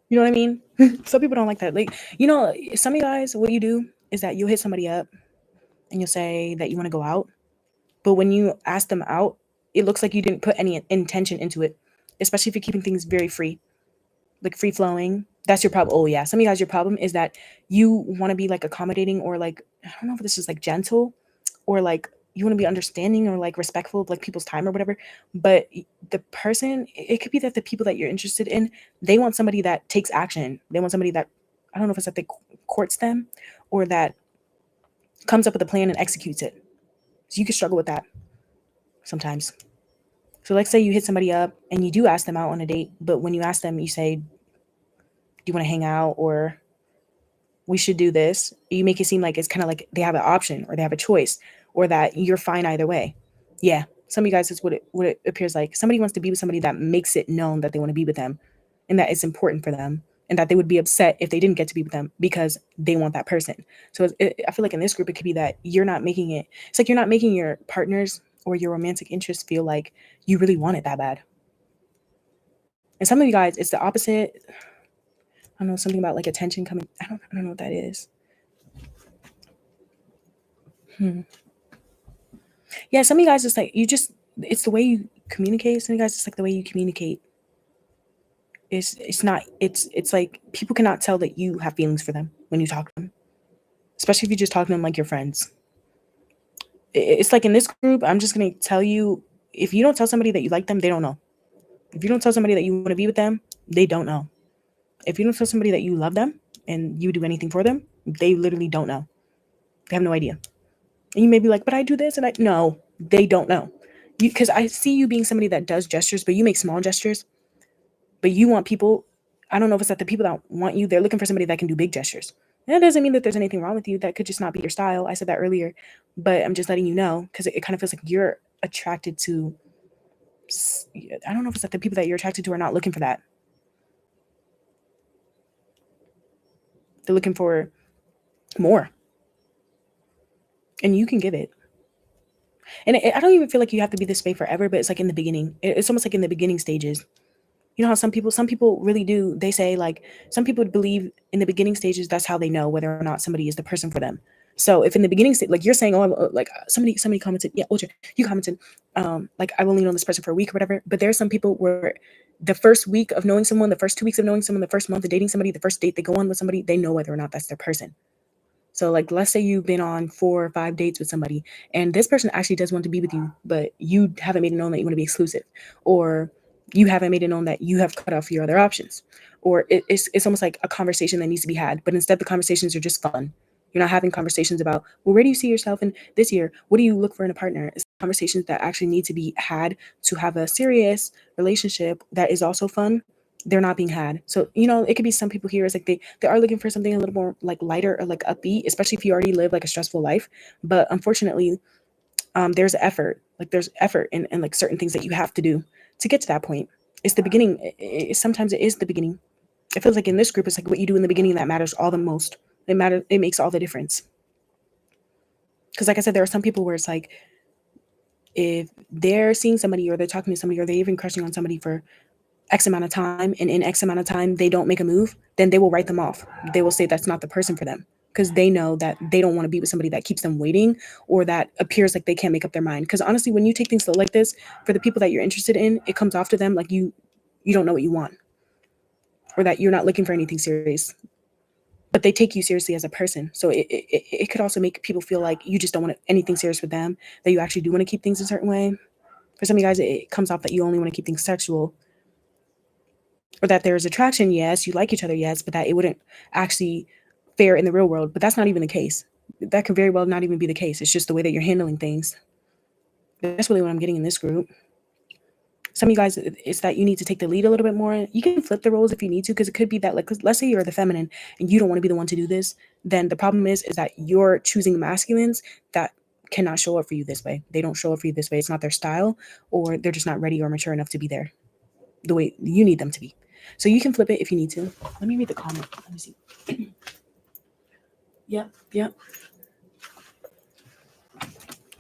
You know what I mean? Some people don't like that. Like, some of you guys, what you do is that you'll hit somebody up and you'll say that you want to go out. But when you ask them out, it looks like you didn't put any intention into it, especially if you're keeping things very free, like free flowing. That's your problem. Oh yeah. Some of you guys, your problem is that you want to be like accommodating, or like, I don't know if this is like gentle, or like you want to be understanding or like respectful of like people's time or whatever. But the person, it could be that the people that you're interested in, they want somebody that takes action. They want somebody that, I don't know if it's that they courts them or that comes up with a plan and executes it. So you can struggle with that sometimes. So let's say you hit somebody up and you do ask them out on a date, but when you ask them, you say, do you want to hang out, or we should do this. You make it seem like it's kind of like they have an option or they have a choice, or that you're fine either way. Yeah. Some of you guys, is what it appears like. Somebody wants to be with somebody that makes it known that they want to be with them and that it's important for them, and that they would be upset if they didn't get to be with them because they want that person. So I feel like in this group, it could be that you're not making it. It's like you're not making your partners or your romantic interests feel like you really want it that bad. And some of you guys, it's the opposite. I don't know, something about like attention coming. I don't know what that is. Yeah, some of you guys, it's like it's the way you communicate. Some of you guys, it's like the way you communicate. It's not, it's like people cannot tell that you have feelings for them when you talk to them, especially if you just talk to them like your friends. It's like in this group, I'm just gonna tell you, if you don't tell somebody that you like them, they don't know. If you don't tell somebody that you want to be with them, they don't know. If you don't tell somebody that you love them and you do anything for them, they literally don't know. They have no idea. And you may be like, but I do this and no, they don't know. Because I see you being somebody that does gestures, but you make small gestures. But you want people, I don't know if it's that the people that want you, they're looking for somebody that can do big gestures. And that doesn't mean that there's anything wrong with you. That could just not be your style. I said that earlier, but I'm just letting you know, because it kind of feels like you're attracted to, I don't know if it's that the people that you're attracted to are not looking for that. They're looking for more. And you can give it. And I don't even feel like you have to be this way forever, but it's like in the beginning. It's almost like in the beginning stages. You know how some people really do, they say like, some people believe in the beginning stages, that's how they know whether or not somebody is the person for them. So if in the beginning stage, like you're saying, oh, like somebody commented, yeah, Ultra, you commented, like I've only known this person for a week or whatever. But there's some people where the first week of knowing someone, the first 2 weeks of knowing someone, the first month of dating somebody, the first date they go on with somebody, they know whether or not that's their person. So like, let's say you've been on 4 or 5 dates with somebody and this person actually does want to be with you, but you haven't made it known that you want to be exclusive, or you haven't made it known that you have cut off your other options, or it's almost like a conversation that needs to be had. But instead the conversations are just fun. You're not having conversations about, well, where do you see yourself in this year? What do you look for in a partner? It's conversations that actually need to be had to have a serious relationship that is also fun. They're not being had. So, it could be some people here is like they are looking for something a little more like lighter or like upbeat, especially if you already live like a stressful life. But unfortunately, there's effort. Like there's effort in like certain things that you have to do to get to that point. It's the beginning. Sometimes it is the beginning. It feels like in this group, it's like what you do in the beginning that matters all the most. It makes all the difference. Because like I said, there are some people where it's like, if they're seeing somebody or they're talking to somebody or they're even crushing on somebody for X amount of time, and in X amount of time they don't make a move, then they will write them off. They will say that's not the person for them, because they know that they don't want to be with somebody that keeps them waiting or that appears like they can't make up their mind. Because honestly, when you take things slow like this, for the people that you're interested in, it comes off to them like you don't know what you want, or that you're not looking for anything serious, but they take you seriously as a person. So it could also make people feel like you just don't want anything serious with them, that you actually do want to keep things a certain way. For some of you guys, it comes off that you only want to keep things sexual, or that there's attraction, yes, you like each other, yes, but that it wouldn't actually fare in the real world. But that's not even the case. That could very well not even be the case. It's just the way that you're handling things. That's really what I'm getting in this group. Some of you guys, it's that you need to take the lead a little bit more. You can flip the roles if you need to, because it could be that, like, let's say you're the feminine and you don't want to be the one to do this. Then the problem is that you're choosing the masculines that cannot show up for you this way. They don't show up for you this way. It's not their style, or they're just not ready or mature enough to be there. the way you need them to be. So you can flip it if you need to. Let me read the comment. Let me see. Yep. Let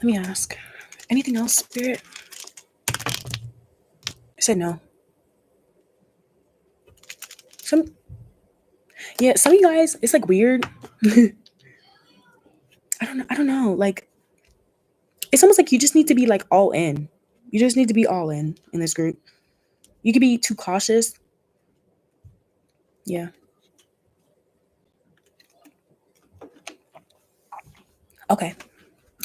me ask. Anything else, Spirit? I said no. Some of you guys, it's like weird. I don't know. Like, it's almost like you just need to be like all in. You just need to be all in this group. You could be too cautious. Yeah. Okay.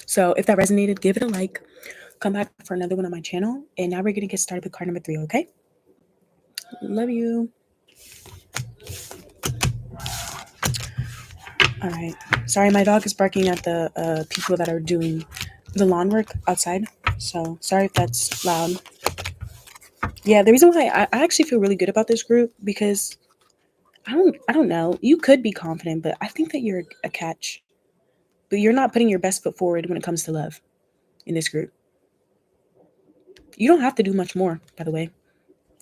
So if that resonated, give it a like. Come back for another one on my channel. And now we're going to get started with card number 3, okay? Love you. All right. Sorry, my dog is barking at the people that are doing the lawn work outside. So sorry if that's loud. Yeah, the reason why I actually feel really good about this group because I don't know. You could be confident, but I think that you're a catch. But you're not putting your best foot forward when it comes to love in this group. You don't have to do much more, by the way.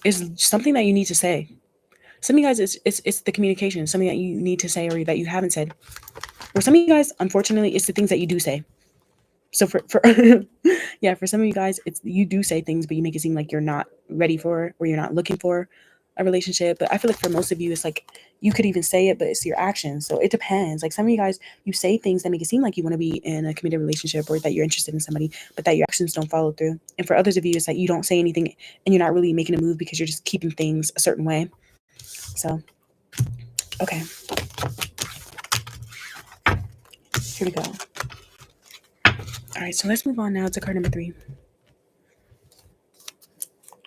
It's something that you need to say. Some of you guys, it's the communication, something that you need to say or that you haven't said. Or some of you guys, unfortunately, it's the things that you do say. So for yeah, for some of you guys, it's you do say things, but you make it seem like you're not ready for or you're not looking for a relationship. But I feel like for most of you, it's like you could even say it, but it's your actions. So it depends. Like some of you guys, you say things that make it seem like you want to be in a committed relationship or that you're interested in somebody, but that your actions don't follow through. And for others of you, it's like you don't say anything and you're not really making a move because you're just keeping things a certain way. So, okay. Here we go. All right, so let's move on now to card number 3.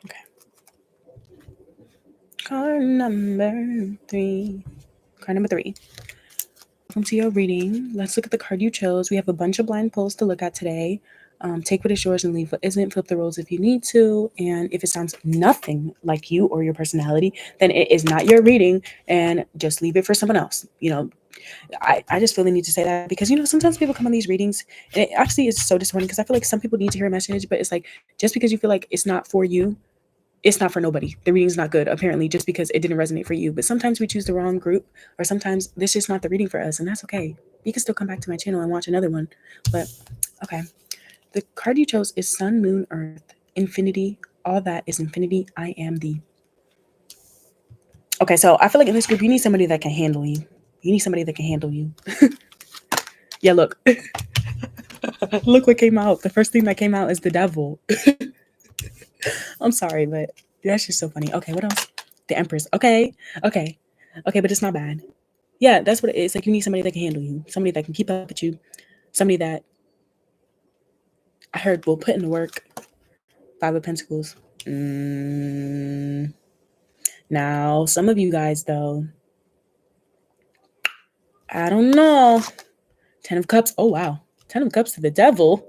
Okay. Card number 3. Card number 3. Welcome to your reading. Let's look at the card you chose. We have a bunch of blind pulls to look at today. Take what is yours and leave what isn't. Flip the roles if you need to. And if it sounds nothing like you or your personality, then it is not your reading and just leave it for someone else. You know, I just feel the need to say that because, you know, sometimes people come on these readings and it actually is so disappointing because I feel like some people need to hear a message, but it's like just because you feel like it's not for you, it's not for nobody. The reading's not good, apparently, just because it didn't resonate for you. But sometimes we choose the wrong group, or sometimes this is not the reading for us, and that's okay. You can still come back to my channel and watch another one. But okay. The card you chose is Sun, Moon, Earth, Infinity. All that is infinity. I am the. Okay, so I feel like in this group, you need somebody that can handle you. You need somebody that can handle you. Yeah, look. Look what came out. The first thing that came out is the devil. I'm sorry, but that's just so funny. Okay, what else? The Empress. Okay, but it's not bad. Yeah, that's what it is. Like you need somebody that can handle you, somebody that can keep up with you, somebody that I heard will put in the work. 5 of Pentacles. Now, some of you guys, though, I don't know. 10 of Cups. Oh, wow. 10 of Cups to the devil.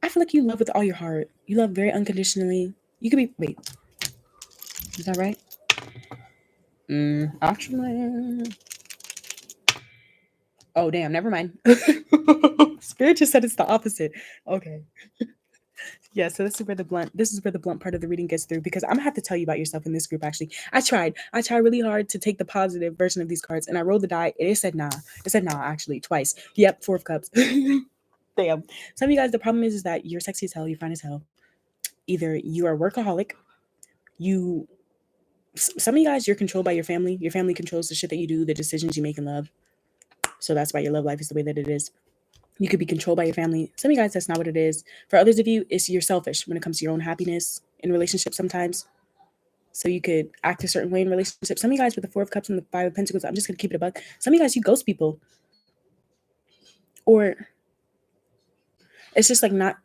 I feel like you love with all your heart. You love very unconditionally. You could be, wait, is that right? Actually. Oh, damn, never mind. Spirit just said it's the opposite. Okay. Yeah, so this is where the blunt part of the reading gets through because I'm gonna have to tell you about yourself in this group. Actually, I tried really hard to take the positive version of these cards, and I rolled the die, and it said nah. Actually twice. Yep, 4 of Cups. Damn. Some of you guys, the problem is that you're sexy as hell, you're fine as hell. Either you are a workaholic, some of you guys, you're controlled by your family. Your family controls the shit that you do, the decisions you make in love. So that's why your love life is the way that it is. You could be controlled by your family. Some of you guys, that's not what it is. For others of you, it's you're selfish when it comes to your own happiness in relationships sometimes. So you could act a certain way in relationships. Some of you guys with the 4 of Cups and the 5 of Pentacles, I'm just going to keep it a buck. Some of you guys, you ghost people. Or it's just like not,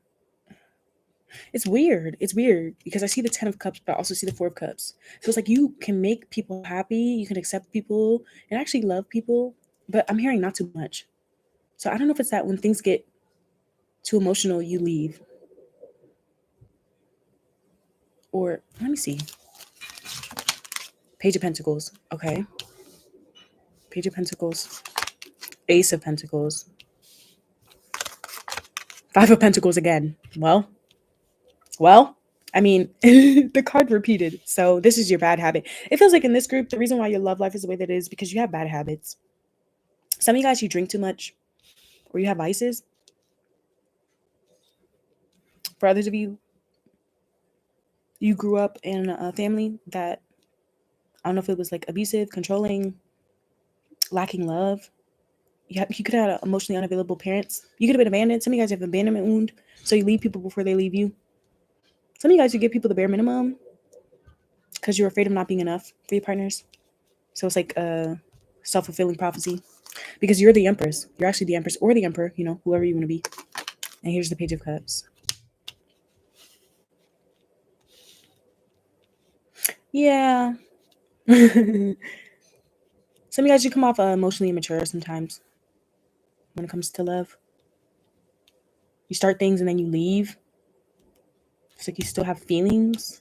it's weird. It's weird because I see the 10 of Cups, but I also see the 4 of Cups. So it's like you can make people happy. You can accept people and actually love people. But I'm hearing not too much. So I don't know if it's that when things get too emotional, you leave. Or let me see. Page of Pentacles. Okay. Page of Pentacles. Ace of Pentacles. 5 of Pentacles again. Well. I mean, the card repeated. So this is your bad habit. It feels like in this group, the reason why your love life is the way that it is because you have bad habits. Some of you guys, you drink too much or you have vices. For others of you, you grew up in a family that, I don't know if it was like abusive, controlling, lacking love. You could have had emotionally unavailable parents. You could have been abandoned. Some of you guys have an abandonment wound, so you leave people before they leave you. Some of you guys, you give people the bare minimum because you're afraid of not being enough for your partners. So it's like a self-fulfilling prophecy because you're the empress. You're actually the empress or the emperor, you know, whoever you want to be. And here's the Page of Cups. Yeah. Some of you guys, you come off emotionally immature sometimes when it comes to love. You start things and then you leave. It's like you still have feelings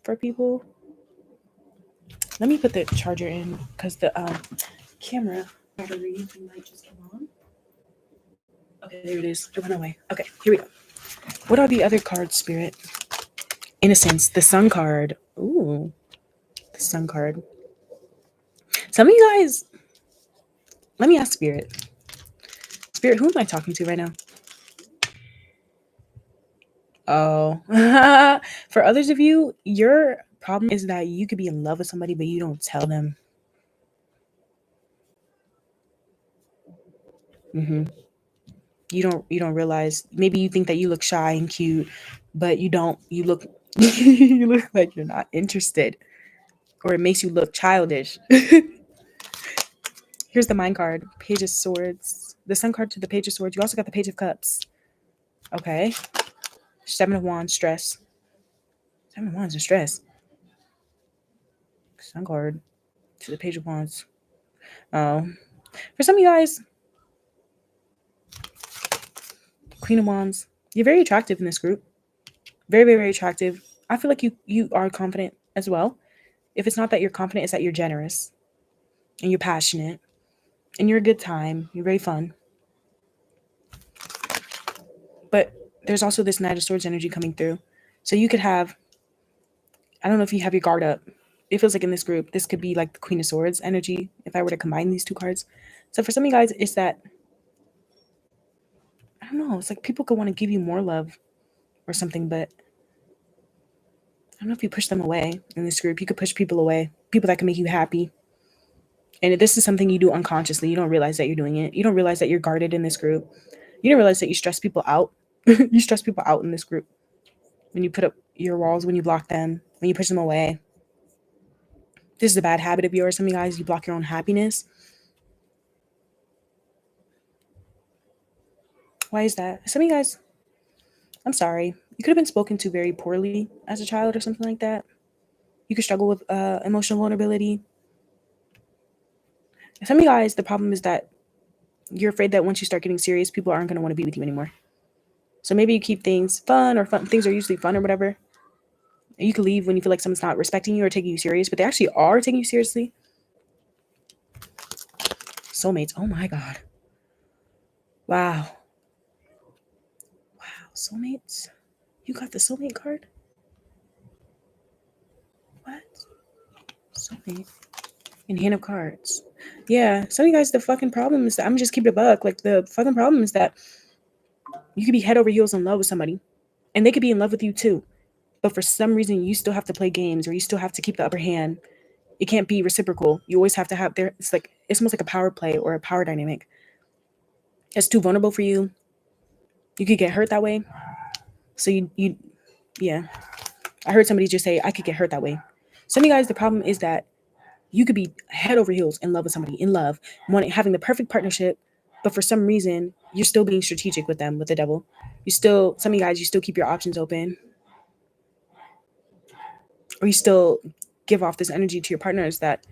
for people. Let me put the charger in because the camera battery might just come on. Okay, there it is. It went away. Okay, here we go. What are the other cards, Spirit? Innocence, the Sun card. Ooh, the Sun card. Some of you guys, let me ask Spirit. Spirit, who am I talking to right now? Oh, for others of you, your problem is that you could be in love with somebody, but you don't tell them. You don't realize. Maybe you think that you look shy and cute, but you don't. You look you look like you're not interested, or it makes you look childish. Here's the Mind card, Page of Swords, the Sun card to the Page of Swords. You also got the Page of Cups. Okay, Seven of Wands, stress. Seven of Wands and stress. Sun card to the Page of Wands. Oh, for some of you guys, Queen of Wands. You're very attractive in this group. Very, very, very attractive. I feel like you are confident as well. If it's not that you're confident, it's that you're generous and you're passionate and you're a good time. You're very fun. But there's also this Knight of Swords energy coming through. So you could have, I don't know if you have your guard up. It feels like in this group, this could be like the Queen of Swords energy if I were to combine these two cards. So for some of you guys, it's that, I don't know, it's like people could want to give you more love or something, but I don't know if you push them away in this group. You could push people away, people that can make you happy. And this is something you do unconsciously. You don't realize that you're doing it. You don't realize that you're guarded in this group. You don't realize that you stress people out. You stress people out in this group. When you put up your walls, when you block them, when you push them away. This is a bad habit of yours. Some of you guys, you block your own happiness. Why is that? Some of you guys, I'm sorry. You could have been spoken to very poorly as a child or something like that. You could struggle with emotional vulnerability. Some of you guys, the problem is that you're afraid that once you start getting serious, people aren't going to want to be with you anymore. So maybe you keep things fun, or fun. Things are usually fun or whatever. And you can leave when you feel like someone's not respecting you or taking you serious, but they actually are taking you seriously. Soulmates. Oh my God. Wow. Wow. Soulmates. You got the soulmate card? What? Soulmate. And Hand of Cards. Yeah. Some of you guys, the fucking problem is that I'm just keep it a buck. Like the fucking problem is that you could be head over heels in love with somebody, and they could be in love with you too. But for some reason, you still have to play games, or you still have to keep the upper hand. It can't be reciprocal. You always have to have there. It's almost like a power play or a power dynamic. It's too vulnerable for you. You could get hurt that way. So yeah. I heard somebody just say, I could get hurt that way. Some of you guys, the problem is that you could be head over heels in love with somebody, in love, having the perfect partnership, but for some reason, you're still being strategic with them, with the devil. Some of you guys, you still keep your options open, or you still give off this energy to your partners that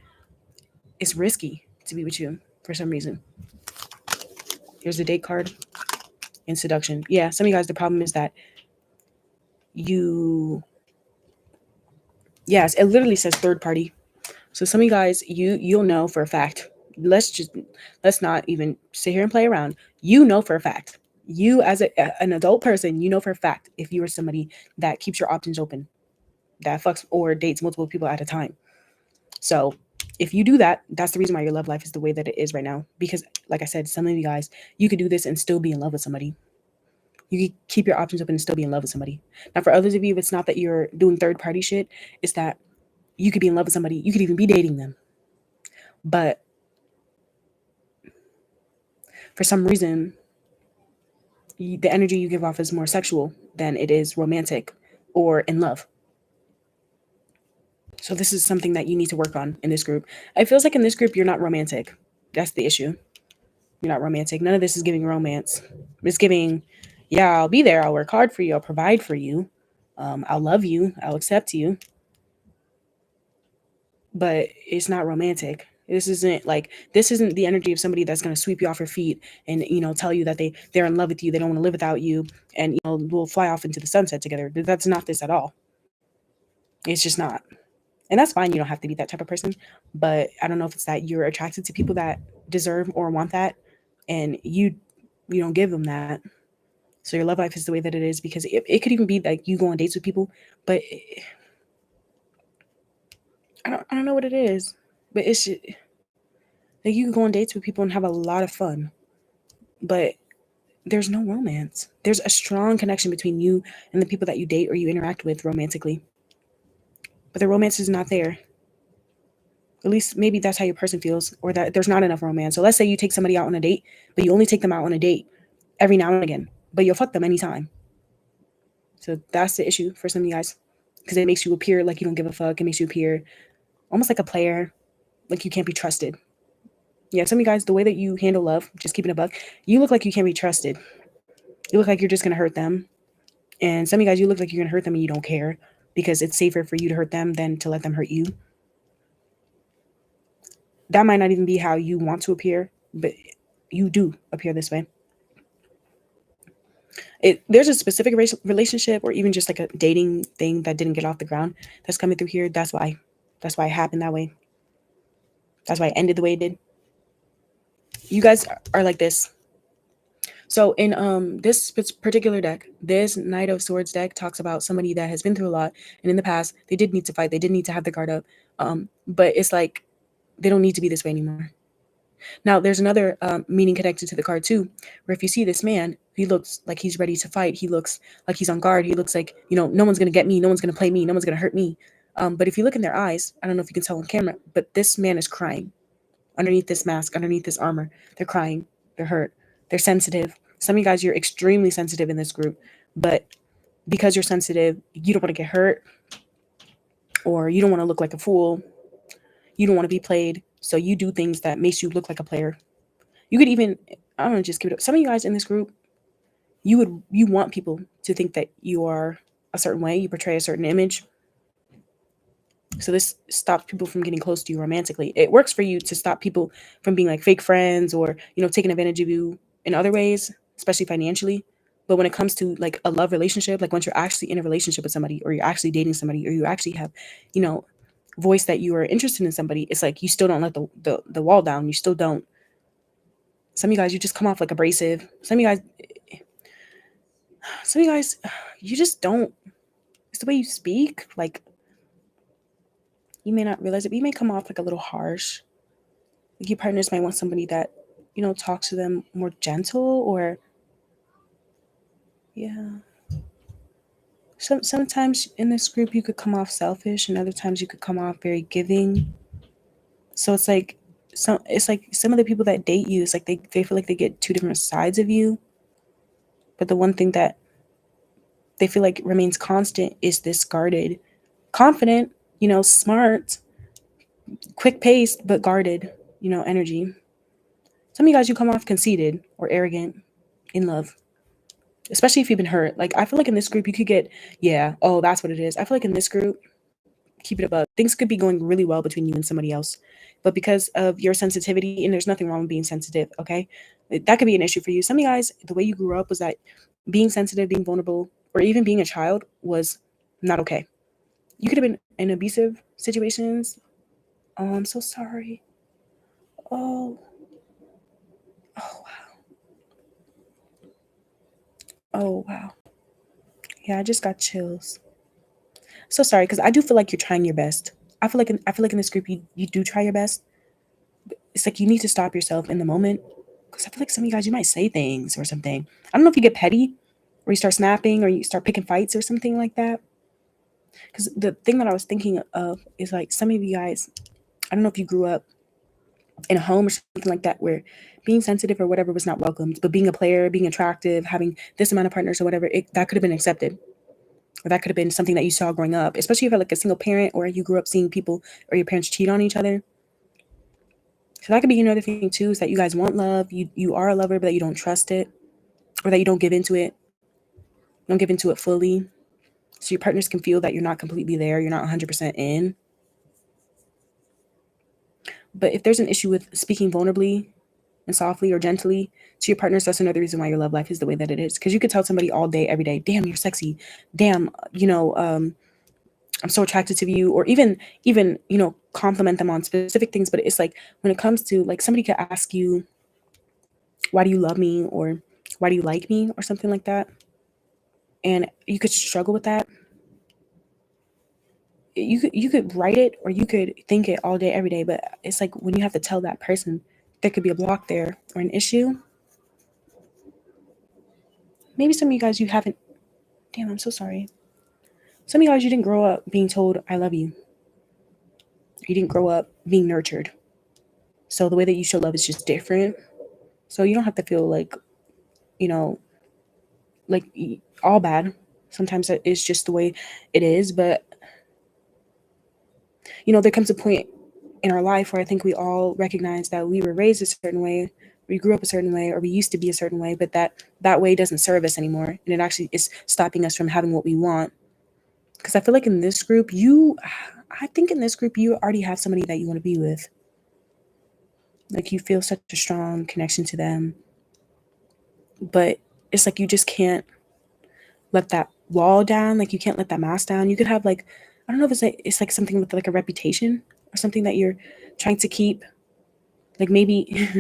it's risky to be with you for some reason. Here's the Date card and Seduction. Yeah, some of you guys, the problem is that yes, it literally says third party. So some of you guys, you'll know for a fact. Let's not even sit here and play around. You know for a fact You as an adult person, you know for a fact if you are somebody that keeps your options open, that fucks or dates multiple people at a time. So if you do that, that's the reason why your love life is the way that it is right now. Because like I said, some of you guys, you could do this and still be in love with somebody. You could keep your options open and still be in love with somebody. Now, for others of you, it's not that you're doing third party shit. It's that you could be in love with somebody. You could even be dating them. But for some reason, the energy you give off is more sexual than it is romantic or in love. So this is something that you need to work on in this group. It feels like in this group, you're not romantic. That's the issue. You're not romantic. None of this is giving romance. It's giving, yeah, I'll be there. I'll work hard for you. I'll provide for you. I'll love you. I'll accept you. But it's not romantic. This isn't the energy of somebody that's going to sweep you off your feet and tell you that they're in love with you, they don't want to live without you, and we'll fly off into the sunset together. That's not this at all. It's just not. And that's fine, you don't have to be that type of person, but I don't know if it's that you're attracted to people that deserve or want that, and you don't give them that. So your love life is the way that it is, because it could even be like you go on dates with people, but I don't know what it is, but it's just, like, you could go on dates with people and have a lot of fun, but there's no romance. There's a strong connection between you and the people that you date or you interact with romantically, but the romance is not there. At least maybe that's how your person feels, or that there's not enough romance. So let's say you take somebody out on a date, but you only take them out on a date every now and again, but you'll fuck them anytime. So that's the issue for some of you guys, because it makes you appear like you don't give a fuck. It makes you appear almost like a player, like you can't be trusted. Yeah, some of you guys, the way that you handle love, just keeping a buck, you look like you can't be trusted. You look like you're just going to hurt them. And some of you guys, you look like you're going to hurt them and you don't care, because it's safer for you to hurt them than to let them hurt you. That might not even be how you want to appear, but you do appear this way. There's a specific relationship or even just like a dating thing that didn't get off the ground that's coming through here. That's why it happened that way. That's why it ended the way it did. You guys are like this. So in this particular deck, this Knight of Swords deck talks about somebody that has been through a lot, and in the past they did need to fight, they did need to have their guard up, but it's like they don't need to be this way anymore. Now there's another meaning connected to the card too, where if you see this man, he looks like he's ready to fight, he looks like he's on guard, he looks like, no one's gonna get me, no one's gonna play me, no one's gonna hurt me. But if you look in their eyes, I don't know if you can tell on camera, but this man is crying underneath this mask, underneath this armor. They're crying, they're hurt, they're sensitive. Some of you guys, you're extremely sensitive in this group, but because you're sensitive, you don't want to get hurt, or you don't want to look like a fool. You don't want to be played, so you do things that makes you look like a player. You could even, I don't know, just keep it up. Some of you guys in this group, you want people to think that you are a certain way, you portray a certain image. So this stops people from getting close to you romantically. It works for you to stop people from being like fake friends or, taking advantage of you in other ways, especially financially. But when it comes to like a love relationship, like once you're actually in a relationship with somebody, or you're actually dating somebody, or you actually have, voice that you are interested in somebody, it's like you still don't let the wall down. You still don't. Some of you guys, you just come off like abrasive. Some of you guys, you just don't. It's the way you speak. Like, you may not realize it, but you may come off like a little harsh. Like your partners might want somebody that, talks to them more gentle, or yeah. Sometimes in this group you could come off selfish, and other times you could come off very giving. So it's like some of the people that date you, it's like they feel like they get two different sides of you. But the one thing that they feel like remains constant is this guarded, confident, smart, quick paced, but guarded, energy. Some of you guys, you come off conceited or arrogant in love, especially if you've been hurt. Like, I feel like in this group, you could get, yeah, oh, that's what it is. I feel like in this group, keep it above. Things could be going really well between you and somebody else. But because of your sensitivity, and there's nothing wrong with being sensitive, okay? That could be an issue for you. Some of you guys, the way you grew up was that being sensitive, being vulnerable, or even being a child was not okay. You could have been in abusive situations. Oh, I'm so sorry. Oh, oh, wow. Oh, wow. Yeah, I just got chills. So sorry, because I do feel like you're trying your best. I feel like in this group you do try your best. It's like you need to stop yourself in the moment. Because I feel like some of you guys, you might say things or something. I don't know if you get petty or you start snapping or you start picking fights or something like that. Because the thing that I was thinking of is like some of you guys, I don't know if you grew up in a home or something like that where being sensitive or whatever was not welcomed, but being a player, being attractive, having this amount of partners or whatever, that could have been accepted. Or that could have been something that you saw growing up, especially if you're like a single parent or you grew up seeing people or your parents cheat on each other. So that could be another thing too, is that you guys want love, you are a lover, but that you don't trust it, or that you don't give into it, don't give into it fully. So your partners can feel that you're not completely there, you're not 100% in. But if there's an issue with speaking vulnerably and softly or gently to your partners, that's another reason why your love life is the way that it is. Because you could tell somebody all day, every day, damn, you're sexy. Damn, I'm so attracted to you, or even compliment them on specific things. But it's like when it comes to like somebody could ask you, why do you love me, or why do you like me, or something like that, and you could struggle with that. You could write it or you could think it all day every day, but it's like when you have to tell that person, there could be a block there or an issue. Maybe some of you guys, you haven't. Damn, I'm so sorry. Some of you guys, you didn't grow up being told I love you. You didn't grow up being nurtured, so the way that you show love is just different. So you don't have to feel like, you know like all bad. Sometimes it's just the way it is. But there comes a point in our life where I think we all recognize that we were raised a certain way, we grew up a certain way, or we used to be a certain way, but that way doesn't serve us anymore, and it actually is stopping us from having what we want. Because I feel like in this group, I think in this group you already have somebody that you want to be with. Like you feel such a strong connection to them, but it's like you just can't let that wall down. Like you can't let that mask down. You could have like, I don't know if it's like something with like a reputation or something that you're trying to keep. Like maybe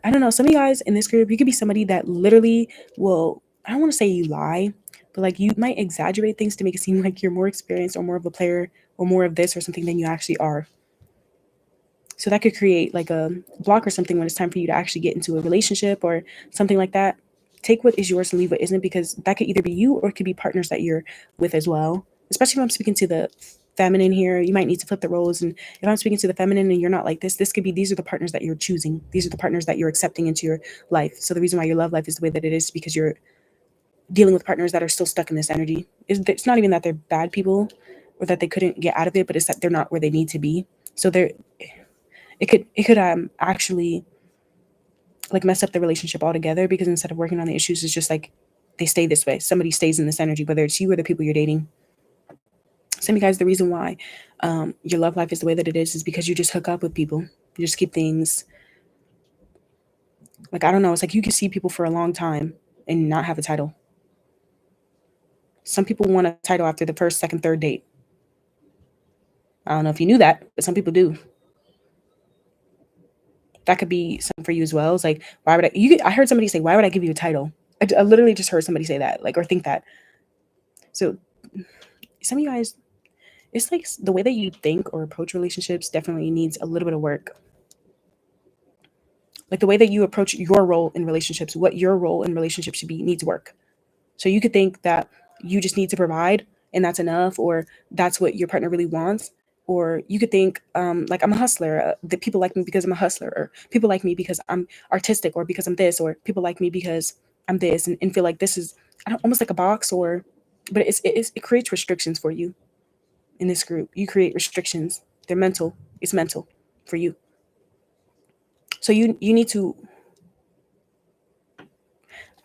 I don't know. Some of you guys in this group, you could be somebody that literally will, I don't want to say you lie, but like you might exaggerate things to make it seem like you're more experienced or more of a player or more of this or something than you actually are. So that could create like a block or something when it's time for you to actually get into a relationship or something like that. Take what is yours and leave what isn't, because that could either be you or it could be partners that you're with as well. Especially if I'm speaking to the feminine here, you might need to flip the roles. And if I'm speaking to the feminine and you're not like this could be, these are the partners that you're choosing. These are the partners that you're accepting into your life. So the reason why your love life is the way that it is because you're dealing with partners that are still stuck in this energy. It's not even that they're bad people or that they couldn't get out of it, but it's that they're not where they need to be. So it could actually like mess up the relationship altogether, because instead of working on the issues, it's just like they stay this way. Somebody stays in this energy, whether it's you or the people you're dating. Some of you guys, the reason why your love life is the way that it is because you just hook up with people. You just keep things like, I don't know. It's like you can see people for a long time and not have a title. Some people want a title after the first, second, third date. I don't know if you knew that, but some people do. That could be something for you as well. It's like, why would I heard somebody say, why would I give you a title? I literally just heard somebody say that, like, or think that. So some of you guys, it's like the way that you think or approach relationships definitely needs a little bit of work. Like the way that you approach your role in relationships, what your role in relationships should be, needs work. So you could think that you just need to provide and that's enough, or that's what your partner really wants. Or you could think, like, I'm a hustler, that people like me because I'm a hustler, or people like me because I'm artistic, or because I'm this, or people like me because I'm this, and feel like this is, I don't, almost like a box, or, but it creates restrictions for you in this group. You create restrictions. They're mental. It's mental for you. So you need to,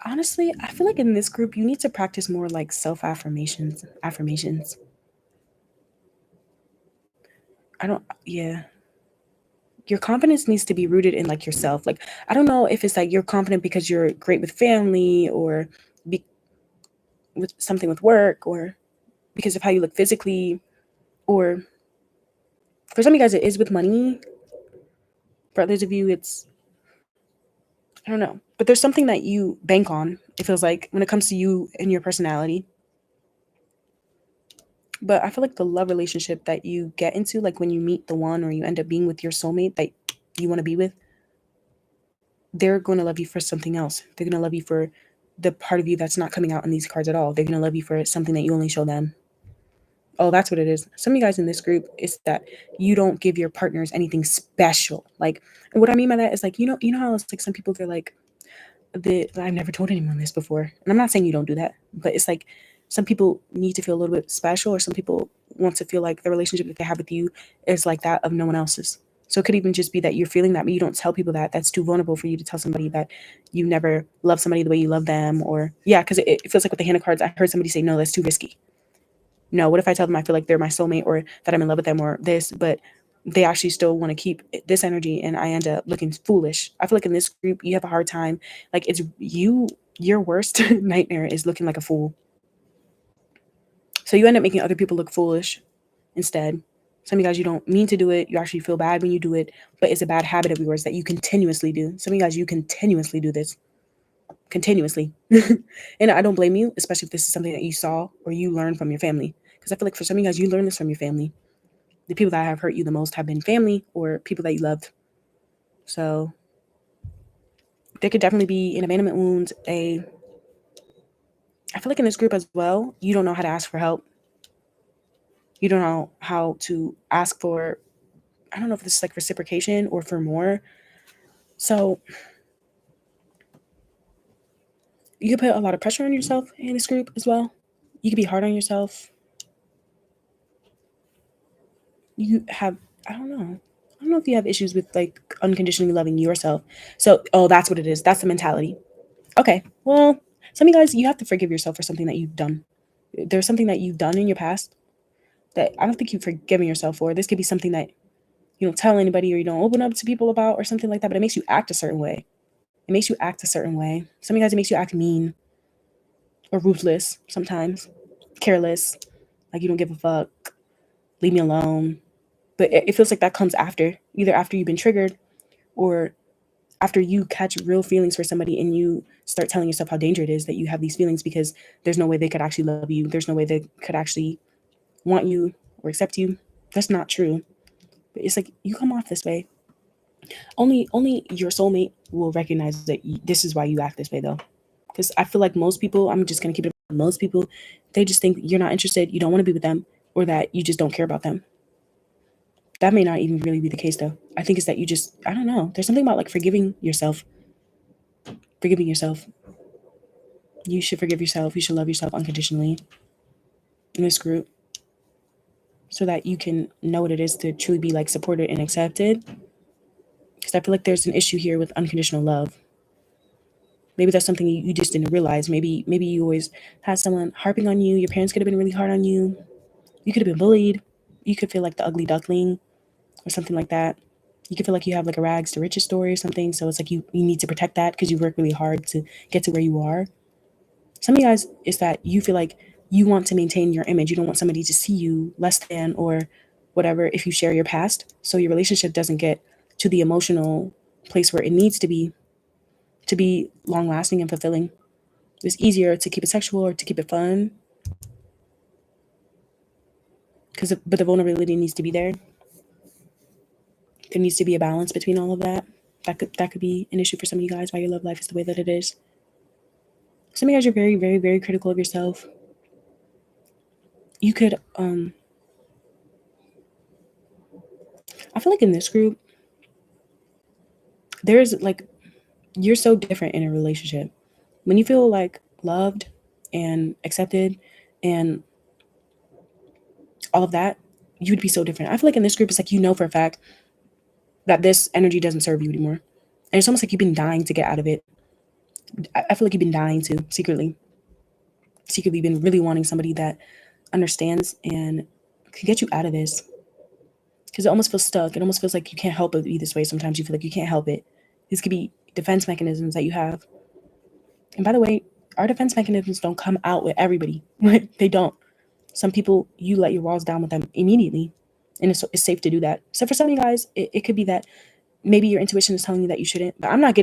honestly, I feel like in this group you need to practice more like self affirmations. I don't, yeah. Your confidence needs to be rooted in like yourself. Like, I don't know if it's like you're confident because you're great with family, or be, with something with work, or because of how you look physically, or for some of you guys it is with money. For others of you it's, I don't know. But there's something that you bank on it feels like, when it comes to you and your personality. But I feel like the love relationship that you get into, like when you meet the one or you end up being with your soulmate that you want to be with, they're going to love you for something else. They're going to love you for the part of you that's not coming out in these cards at all. They're going to love you for something that you only show them. Oh, that's what it is. Some of you guys in this group is that you don't give your partners anything special. Like, and what I mean by that is like, you know how it's like some people, they're like, I've never told anyone this before. And I'm not saying you don't do that, but it's like some people need to feel a little bit special, or some people want to feel like the relationship that they have with you is like that of no one else's. So it could even just be that you're feeling that, but you don't tell people that. That's too vulnerable for you to tell somebody that you never love somebody the way you love them. Or, yeah, because it feels like with the Hand of Cards, I heard somebody say, no, that's too risky. No, what if I tell them I feel like they're my soulmate, or that I'm in love with them, or this, but they actually still want to keep this energy and I end up looking foolish. I feel like in this group, you have a hard time. Like, it's your worst nightmare is looking like a fool. So you end up making other people look foolish instead. Some of you guys, you don't mean to do it. You actually feel bad when you do it, but it's a bad habit of yours that you continuously do. Some of you guys, you continuously do this. Continuously. And I don't blame you, especially if this is something that you saw or you learned from your family. Because I feel like for some of you guys, you learned this from your family. The people that have hurt you the most have been family or people that you loved. So there could definitely be an abandonment wound. I feel like in this group as well, you don't know how to ask for help. You don't know how to ask for, I don't know if this is like reciprocation or for more. So you could put a lot of pressure on yourself in this group as well. You could be hard on yourself. You have, I don't know. I don't know if you have issues with like unconditionally loving yourself. So, oh, that's what it is. That's the mentality. Okay. Well, some of you guys, you have to forgive yourself for something that you've done. There's something that you've done in your past that I don't think you've forgiven yourself for. This could be something that you don't tell anybody or you don't open up to people about or something like that, but it makes you act a certain way. It makes you act a certain way. Some of you guys, it makes you act mean or ruthless sometimes, careless, like you don't give a fuck, leave me alone. But it feels like that comes after, either after you've been triggered or after you catch real feelings for somebody and you start telling yourself how dangerous it is that you have these feelings because there's no way they could actually love you. There's no way they could actually want you or accept you. That's not true. But it's like you come off this way. Only your soulmate will recognize that this is why you act this way though. Because I feel like most people, I'm just gonna keep it. Most people, they just think you're not interested, you don't want to be with them, or that you just don't care about them. That may not even really be the case though. I think it's that you just, I don't know. There's something about like forgiving yourself. Forgiving yourself. You should forgive yourself. You should love yourself unconditionally in this group so that you can know what it is to truly be like supported and accepted. Because I feel like there's an issue here with unconditional love. Maybe that's something you just didn't realize. Maybe you always had someone harping on you. Your parents could have been really hard on you. You could have been bullied. You could feel like the ugly duckling or something like that. You could feel like you have like a rags to riches story or something. So it's like you need to protect that because you work really hard to get to where you are. Some of you guys is that you feel like you want to maintain your image. You don't want somebody to see you less than or whatever if you share your past. So your relationship doesn't get to the emotional place where it needs to be long lasting and fulfilling. It's easier to keep it sexual or to keep it fun. But the vulnerability needs to be there. There needs to be a balance between all of that. That could be an issue for some of you guys why your love life is the way that it is. Some of you guys are very, very, very critical of yourself. You could I feel like in this group, there's like you're so different in a relationship. When you feel like loved and accepted and all of that, you would be so different. I feel like in this group, it's like you know for a fact that this energy doesn't serve you anymore. And it's almost like you've been dying to get out of it. I feel like you've been dying to secretly been really wanting somebody that understands and can get you out of this. Because it almost feels stuck. It almost feels like you can't help but be this way. Sometimes you feel like you can't help it. These could be defense mechanisms that you have. And by the way, our defense mechanisms don't come out with everybody. They don't. Some people, you let your walls down with them immediately. And it's safe to do that. So for some of you guys, it could be that maybe your intuition is telling you that you shouldn't, but I'm not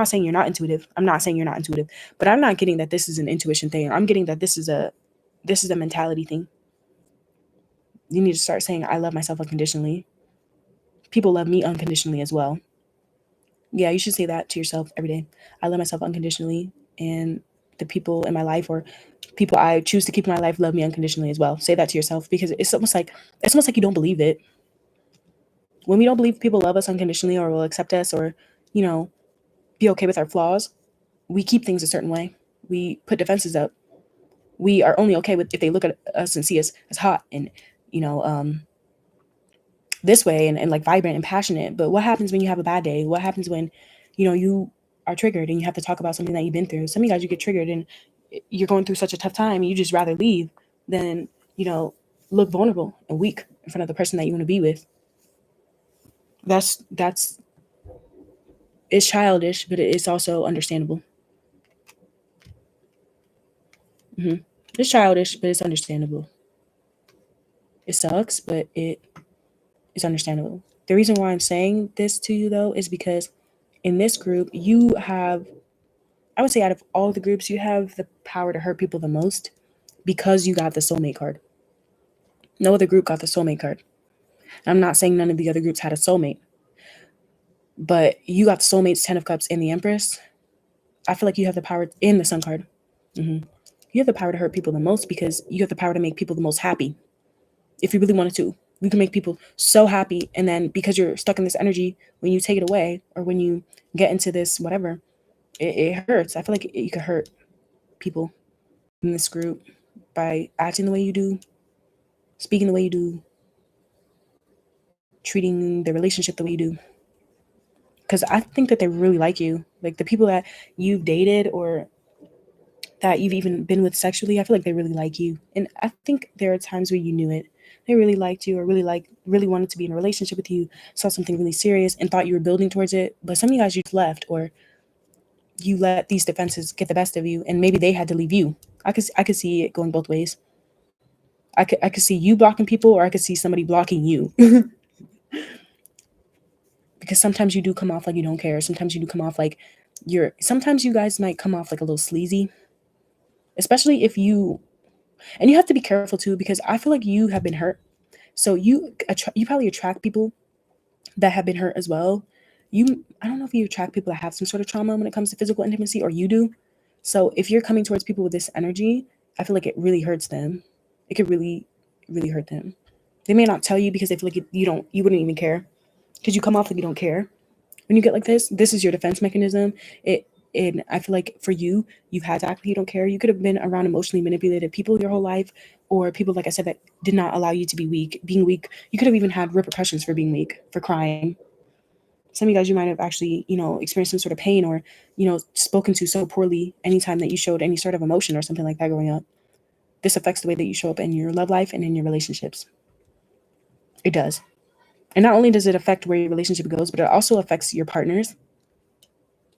saying you're not intuitive. I'm not saying you're not intuitive, but I'm not getting that this is an intuition thing. I'm getting that this is a mentality thing. You need to start saying, I love myself unconditionally. People love me unconditionally as well. Yeah, you should say that to yourself every day. I love myself unconditionally, and the people in my life or people I choose to keep in my life love me unconditionally as well. Say that to yourself, because it's almost like you don't believe it. When we don't believe people love us unconditionally or will accept us or, you know, be okay with our flaws, we keep things a certain way. We put defenses up. We are only okay with if they look at us and see us as hot and, you know, this way and like vibrant and passionate. But what happens when you have a bad day? What happens when, you are triggered and you have to talk about something that you've been through? Some of you guys, you get triggered and you're going through such a tough time and you just rather leave than, look vulnerable and weak in front of the person that you want to be with. That's it's childish, but it's also understandable. It's childish, but it's understandable. It sucks, but it's understandable. The reason why I'm saying this to you though is because in this group you have, I would say, out of all the groups, you have the power to hurt people the most because you got the soulmate card. No other group got the soulmate card. I'm not saying none of the other groups had a soulmate, but you got the soulmates, 10 of Cups, and the Empress. I feel like you have the power in the Sun card. You have the power to hurt people the most because you have the power to make people the most happy. If you really wanted to, you can make people so happy. And then because you're stuck in this energy, when you take it away or when you get into this, whatever, it hurts. I feel like you could hurt people in this group by acting the way you do, speaking the way you do, treating the relationship the way you do. Because I think that they really like you. Like the people that you've dated or that you've even been with sexually, I feel like they really like you. And I think there are times where you knew it. They really liked you or really wanted to be in a relationship with you, saw something really serious and thought you were building towards it. But some of you guys just left or you let these defenses get the best of you and maybe they had to leave you. I could see it going both ways. I could see you blocking people or I could see somebody blocking you. Because sometimes you do come off like you don't care. Sometimes you do come off like sometimes you guys might come off like a little sleazy, especially if you, and you have to be careful too, because I feel like you have been hurt. So you probably attract people that have been hurt as well. I don't know if you attract people that have some sort of trauma when it comes to physical intimacy, or you do. So if you're coming towards people with this energy, I feel like it really hurts them. It could really, really hurt them. They may not tell you because they feel like you wouldn't even care, because you come off like you don't care. When you get like this is your defense mechanism. And I feel like for you, you've had to act like you don't care. You could have been around emotionally manipulated people your whole life, or people, like I said, that did not allow you to be weak. Being weak, you could have even had repercussions for being weak, for crying. Some of you guys, you might have actually, experienced some sort of pain or, spoken to so poorly anytime that you showed any sort of emotion or something like that growing up. This affects the way that you show up in your love life and in your relationships. It does. And not only does it affect where your relationship goes, but it also affects your partners.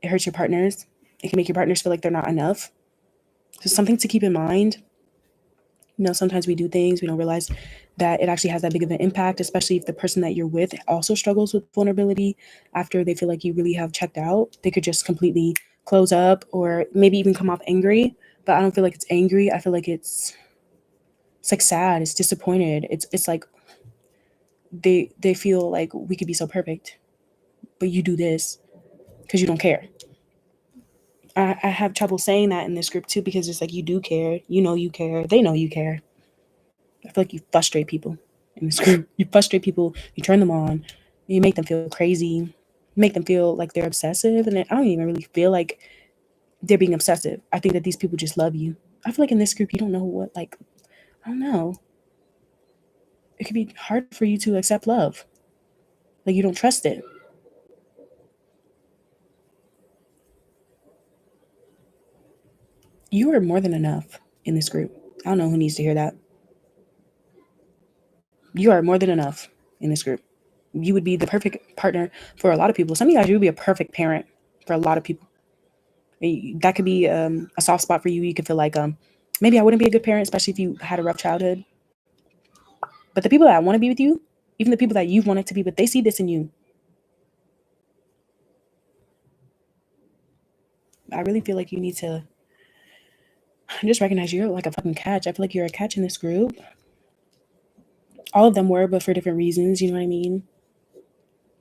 It hurts your partners. It can make your partners feel like they're not enough. So something to keep in mind. Sometimes we do things, we don't realize that it actually has that big of an impact, especially if the person that you're with also struggles with vulnerability. After they feel like you really have checked out, they could just completely close up or maybe even come off angry. But I don't feel like it's angry. I feel like it's like sad. It's disappointed. It's like they feel like we could be so perfect, but you do this because you don't care. I have trouble saying that in this group too, because it's like you do care. You care. They know you care. I feel like you frustrate people in this group. You frustrate people. You turn them on. You make them feel crazy. You make them feel like they're obsessive. And I don't even really feel like they're being obsessive. I think that these people just love you. I feel like in this group, you don't know what, like, I don't know. It could be hard for you to accept love. Like, you don't trust it. You are more than enough in this group. I don't know who needs to hear that. You are more than enough in this group. You would be the perfect partner for a lot of people. Some of you guys, you would be a perfect parent for a lot of people. That could be a soft spot for you. You could feel like maybe I wouldn't be a good parent, especially if you had a rough childhood. But the people that want to be with you, even the people that you've wanted to be with, they see this in you. I really feel like you need to just recognize you're like a fucking catch. I feel like you're a catch in this group. All of them were, but for different reasons, you know what I mean?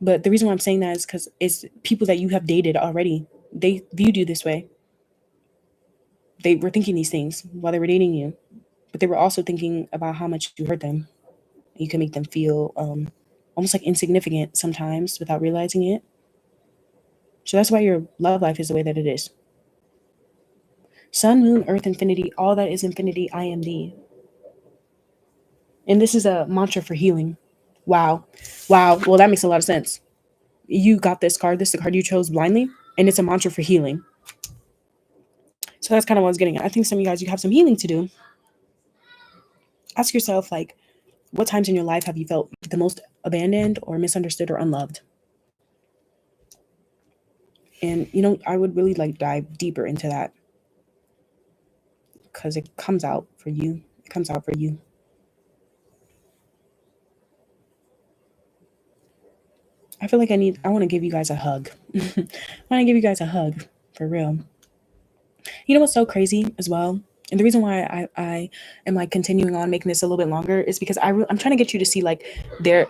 But the reason why I'm saying that is because it's people that you have dated already. They viewed you this way. They were thinking these things while they were dating you, but they were also thinking about how much you hurt them. You can make them feel almost like insignificant sometimes without realizing it. So that's why your love life is the way that it is. Sun, moon, earth, infinity, all that is infinity, I am thee. And this is a mantra for healing. Wow. Wow. Well, that makes a lot of sense. You got this card. This is the card you chose blindly, and it's a mantra for healing. So that's kind of what I was getting at. I think some of you guys, you have some healing to do. Ask yourself, like, what times in your life have you felt the most abandoned or misunderstood or unloved? And, I would really like dive deeper into that because it comes out for you. It comes out for you. I feel like I want to give you guys a hug. I want to give you guys a hug for real. You know what's so crazy as well? And the reason why I am like continuing on making this a little bit longer is because I'm trying to get you to see like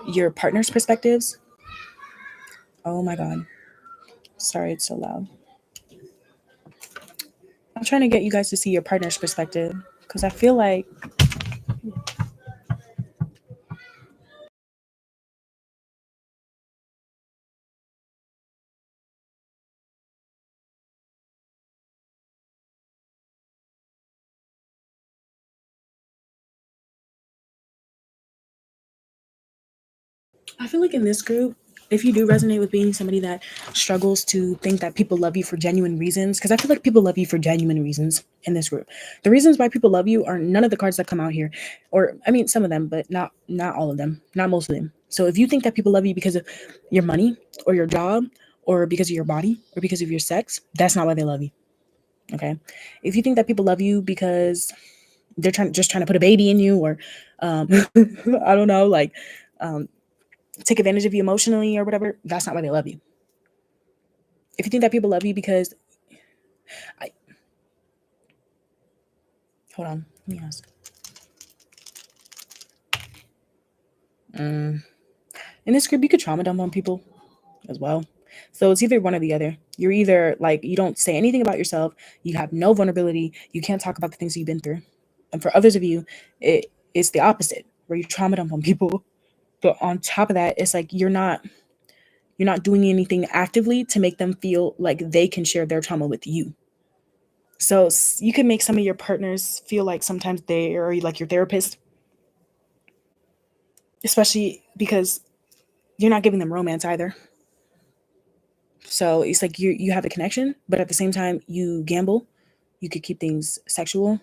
your partner's perspectives. Oh my God. Sorry, it's so loud. I'm trying to get you guys to see your partner's perspective because I feel like in this group, if you do resonate with being somebody that struggles to think that people love you for genuine reasons, because I feel like people love you for genuine reasons in this group. The reasons why people love you are none of the cards that come out here, or I mean some of them, but not all of them, not most of them. So if you think that people love you because of your money or your job or because of your body or because of your sex, that's not why they love you. Okay. If you think that people love you because they're trying to put a baby in you or I don't know, like um, take advantage of you emotionally or whatever, that's not why they love you. If you think that people love you because I hold on, let me ask. In this group, you could trauma dump on people as well. So it's either one or the other. You're either like you don't say anything about yourself, you have no vulnerability, you can't talk about the things that you've been through. And for others of you, it's the opposite, where you trauma dump on people. But on top of that, it's like you're not doing anything actively to make them feel like they can share their trauma with you. So you can make some of your partners feel like sometimes they are like your therapist, especially because you're not giving them romance either. So it's like you have a connection, but at the same time you gamble. You could keep things sexual.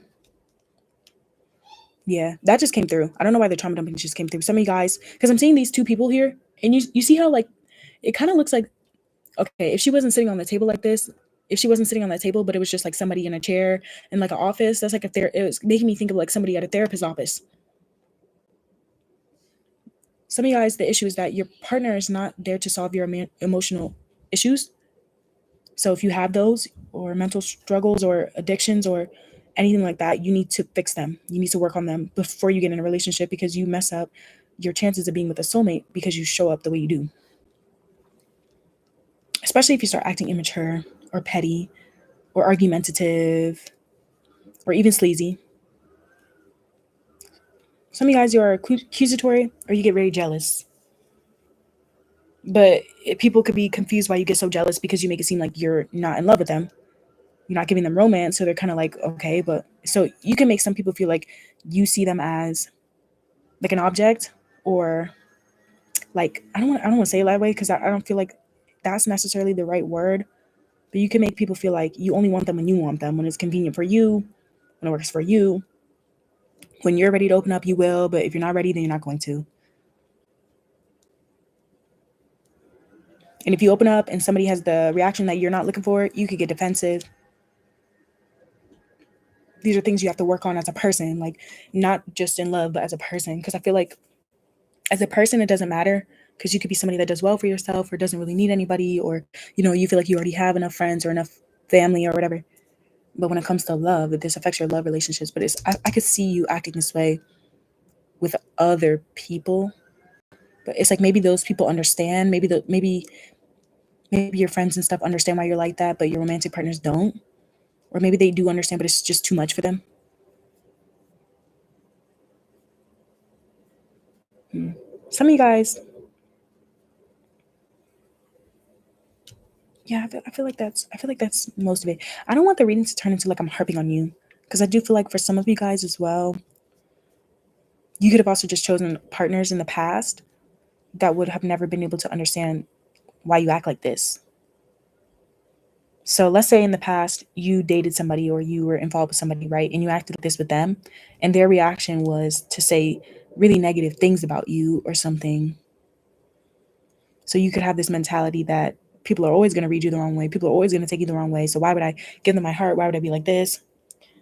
Yeah, that just came through. I don't know why the trauma dumping just came through. Some of you guys, because I'm seeing these two people here, and you see how like it kind of looks like okay, if she wasn't sitting on the table like this, if she wasn't sitting on that table, but it was just like somebody in a chair in like an office, that's like if there it was making me think of like somebody at a therapist's office. Some of you guys, the issue is that your partner is not there to solve your emotional issues. So if you have those or mental struggles or addictions or anything like that, you need to fix them. You need to work on them before you get in a relationship because you mess up your chances of being with a soulmate because you show up the way you do. Especially if you start acting immature or petty or argumentative or even sleazy. Some of you guys, you're accusatory or you get very jealous. But people could be confused why you get so jealous because you make it seem like you're not in love with them. You're not giving them romance. So they're kind of like, okay, but so you can make some people feel like you see them as like an object or like, I don't want to say it that way because I don't feel like that's necessarily the right word. But you can make people feel like you only want them when you want them, when it's convenient for you, when it works for you. When you're ready to open up, you will. But if you're not ready, then you're not going to. And if you open up and somebody has the reaction that you're not looking for, you could get defensive. These are things you have to work on as a person, like not just in love, but as a person. Because I feel like as a person, it doesn't matter because you could be somebody that does well for yourself or doesn't really need anybody, or you feel like you already have enough friends or enough family or whatever. But when it comes to love, this affects your love relationships. But I could see you acting this way with other people. But it's like maybe those people understand. Maybe your friends and stuff understand why you're like that, but your romantic partners don't. Or maybe they do understand, but it's just too much for them. Some of you guys, yeah, I feel like that's most of it. I don't want the reading to turn into like I'm harping on you, because I do feel like for some of you guys as well, you could have also just chosen partners in the past that would have never been able to understand why you act like this. So let's say in the past you dated somebody or you were involved with somebody, right? And you acted like this with them, and their reaction was to say really negative things about you or something. So you could have this mentality that people are always going to read you the wrong way. People are always going to take you the wrong way. So why would I give them my heart? Why would I be like this?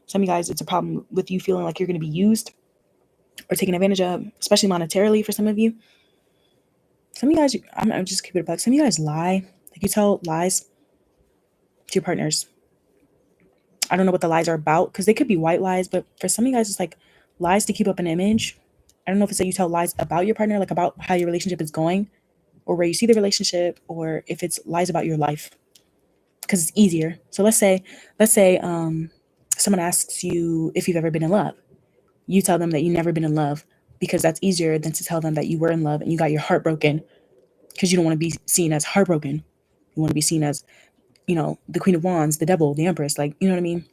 Some of you guys, it's a problem with you feeling like you're going to be used or taken advantage of, especially monetarily for some of you. Some of you guys, I'm just keep it a buck. Some of you guys lie. Like you tell lies to your partners. I don't know what the lies are about because they could be white lies, but for some of you guys, it's like lies to keep up an image. I don't know if it's that you tell lies about your partner, like about how your relationship is going or where you see the relationship, or if it's lies about your life because it's easier. So let's say someone asks you if you've ever been in love. You tell them that you've never been in love because that's easier than to tell them that you were in love and you got your heart broken, because you don't want to be seen as heartbroken. You want to be seen as, the Queen of Wands, the devil, the Empress, like, you know what I mean?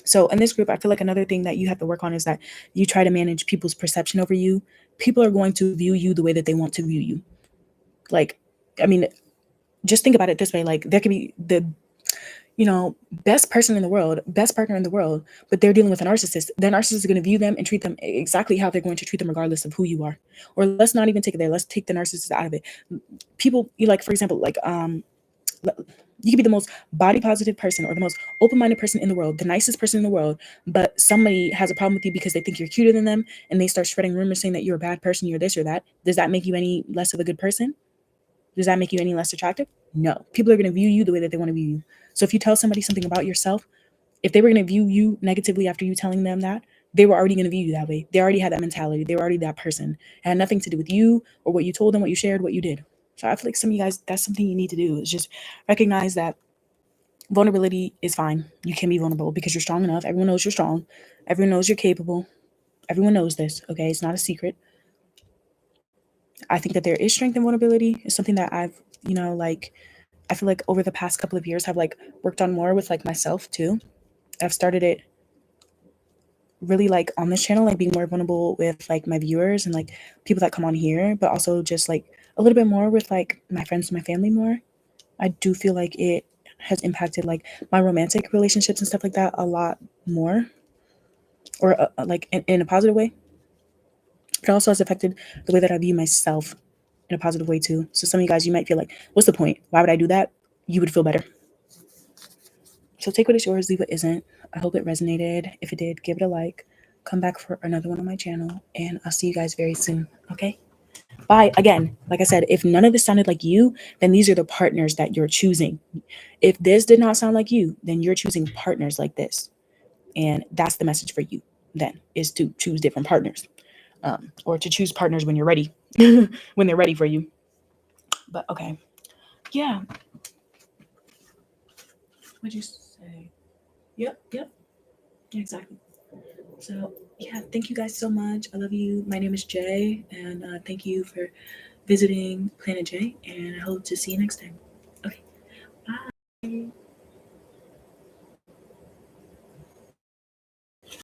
So in this group, I feel like another thing that you have to work on is that you try to manage people's perception over you. People are going to view you the way that they want to view you. Like, I mean, just think about it this way. Like, there could be the best person in the world, best partner in the world, but they're dealing with a narcissist. The narcissist is going to view them and treat them exactly how they're going to treat them, regardless of who you are. Or let's not even take it there. Let's take the narcissist out of it. People, like, for example, like, you could be the most body positive person or the most open-minded person in the world, the nicest person in the world, but somebody has a problem with you because they think you're cuter than them, and they start spreading rumors saying that you're a bad person, you're this or that. Does that make you any less of a good person? Does that make you any less attractive? No. People are going to view you the way that they want to view you. So if you tell somebody something about yourself, if they were going to view you negatively after you telling them that, they were already going to view you that way. They already had that mentality. They were already that person. It had nothing to do with you or what you told them, what you shared, what you did. So I feel like some of you guys, that's something you need to do, is just recognize that vulnerability is fine. You can be vulnerable because you're strong enough. Everyone knows you're strong. Everyone knows you're capable. Everyone knows this, okay? It's not a secret. I think that there is strength in vulnerability. It's something that I've, like, I feel like over the past couple of years have like worked on more with like myself too. I've started it really like on this channel, like being more vulnerable with like my viewers and like people that come on here, but also just like a little bit more with like my friends and my family more. I do feel like it has impacted like my romantic relationships and stuff like that a lot more, or like in a positive way. It also has affected the way that I view myself in a positive way too. So some of you guys, you might feel like, what's the point? Why would I do that? You would feel better. So take what is yours, leave what isn't. I hope it resonated. If it did, give it a like. Come back for another one on my channel, and I'll see you guys very soon. Okay? Bye. Again, like I said, if none of this sounded like you, then these are the partners that you're choosing. If this did not sound like you, then you're choosing partners like this. And that's the message for you then, is to choose different partners. Or to choose partners when you're ready, when they're ready for you. But okay. Yeah. What'd you say? Yep. Yeah, exactly. So, yeah, thank you guys so much. I love you. My name is Jay, and thank you for visiting Planet J, and I hope to see you next time. Okay, bye.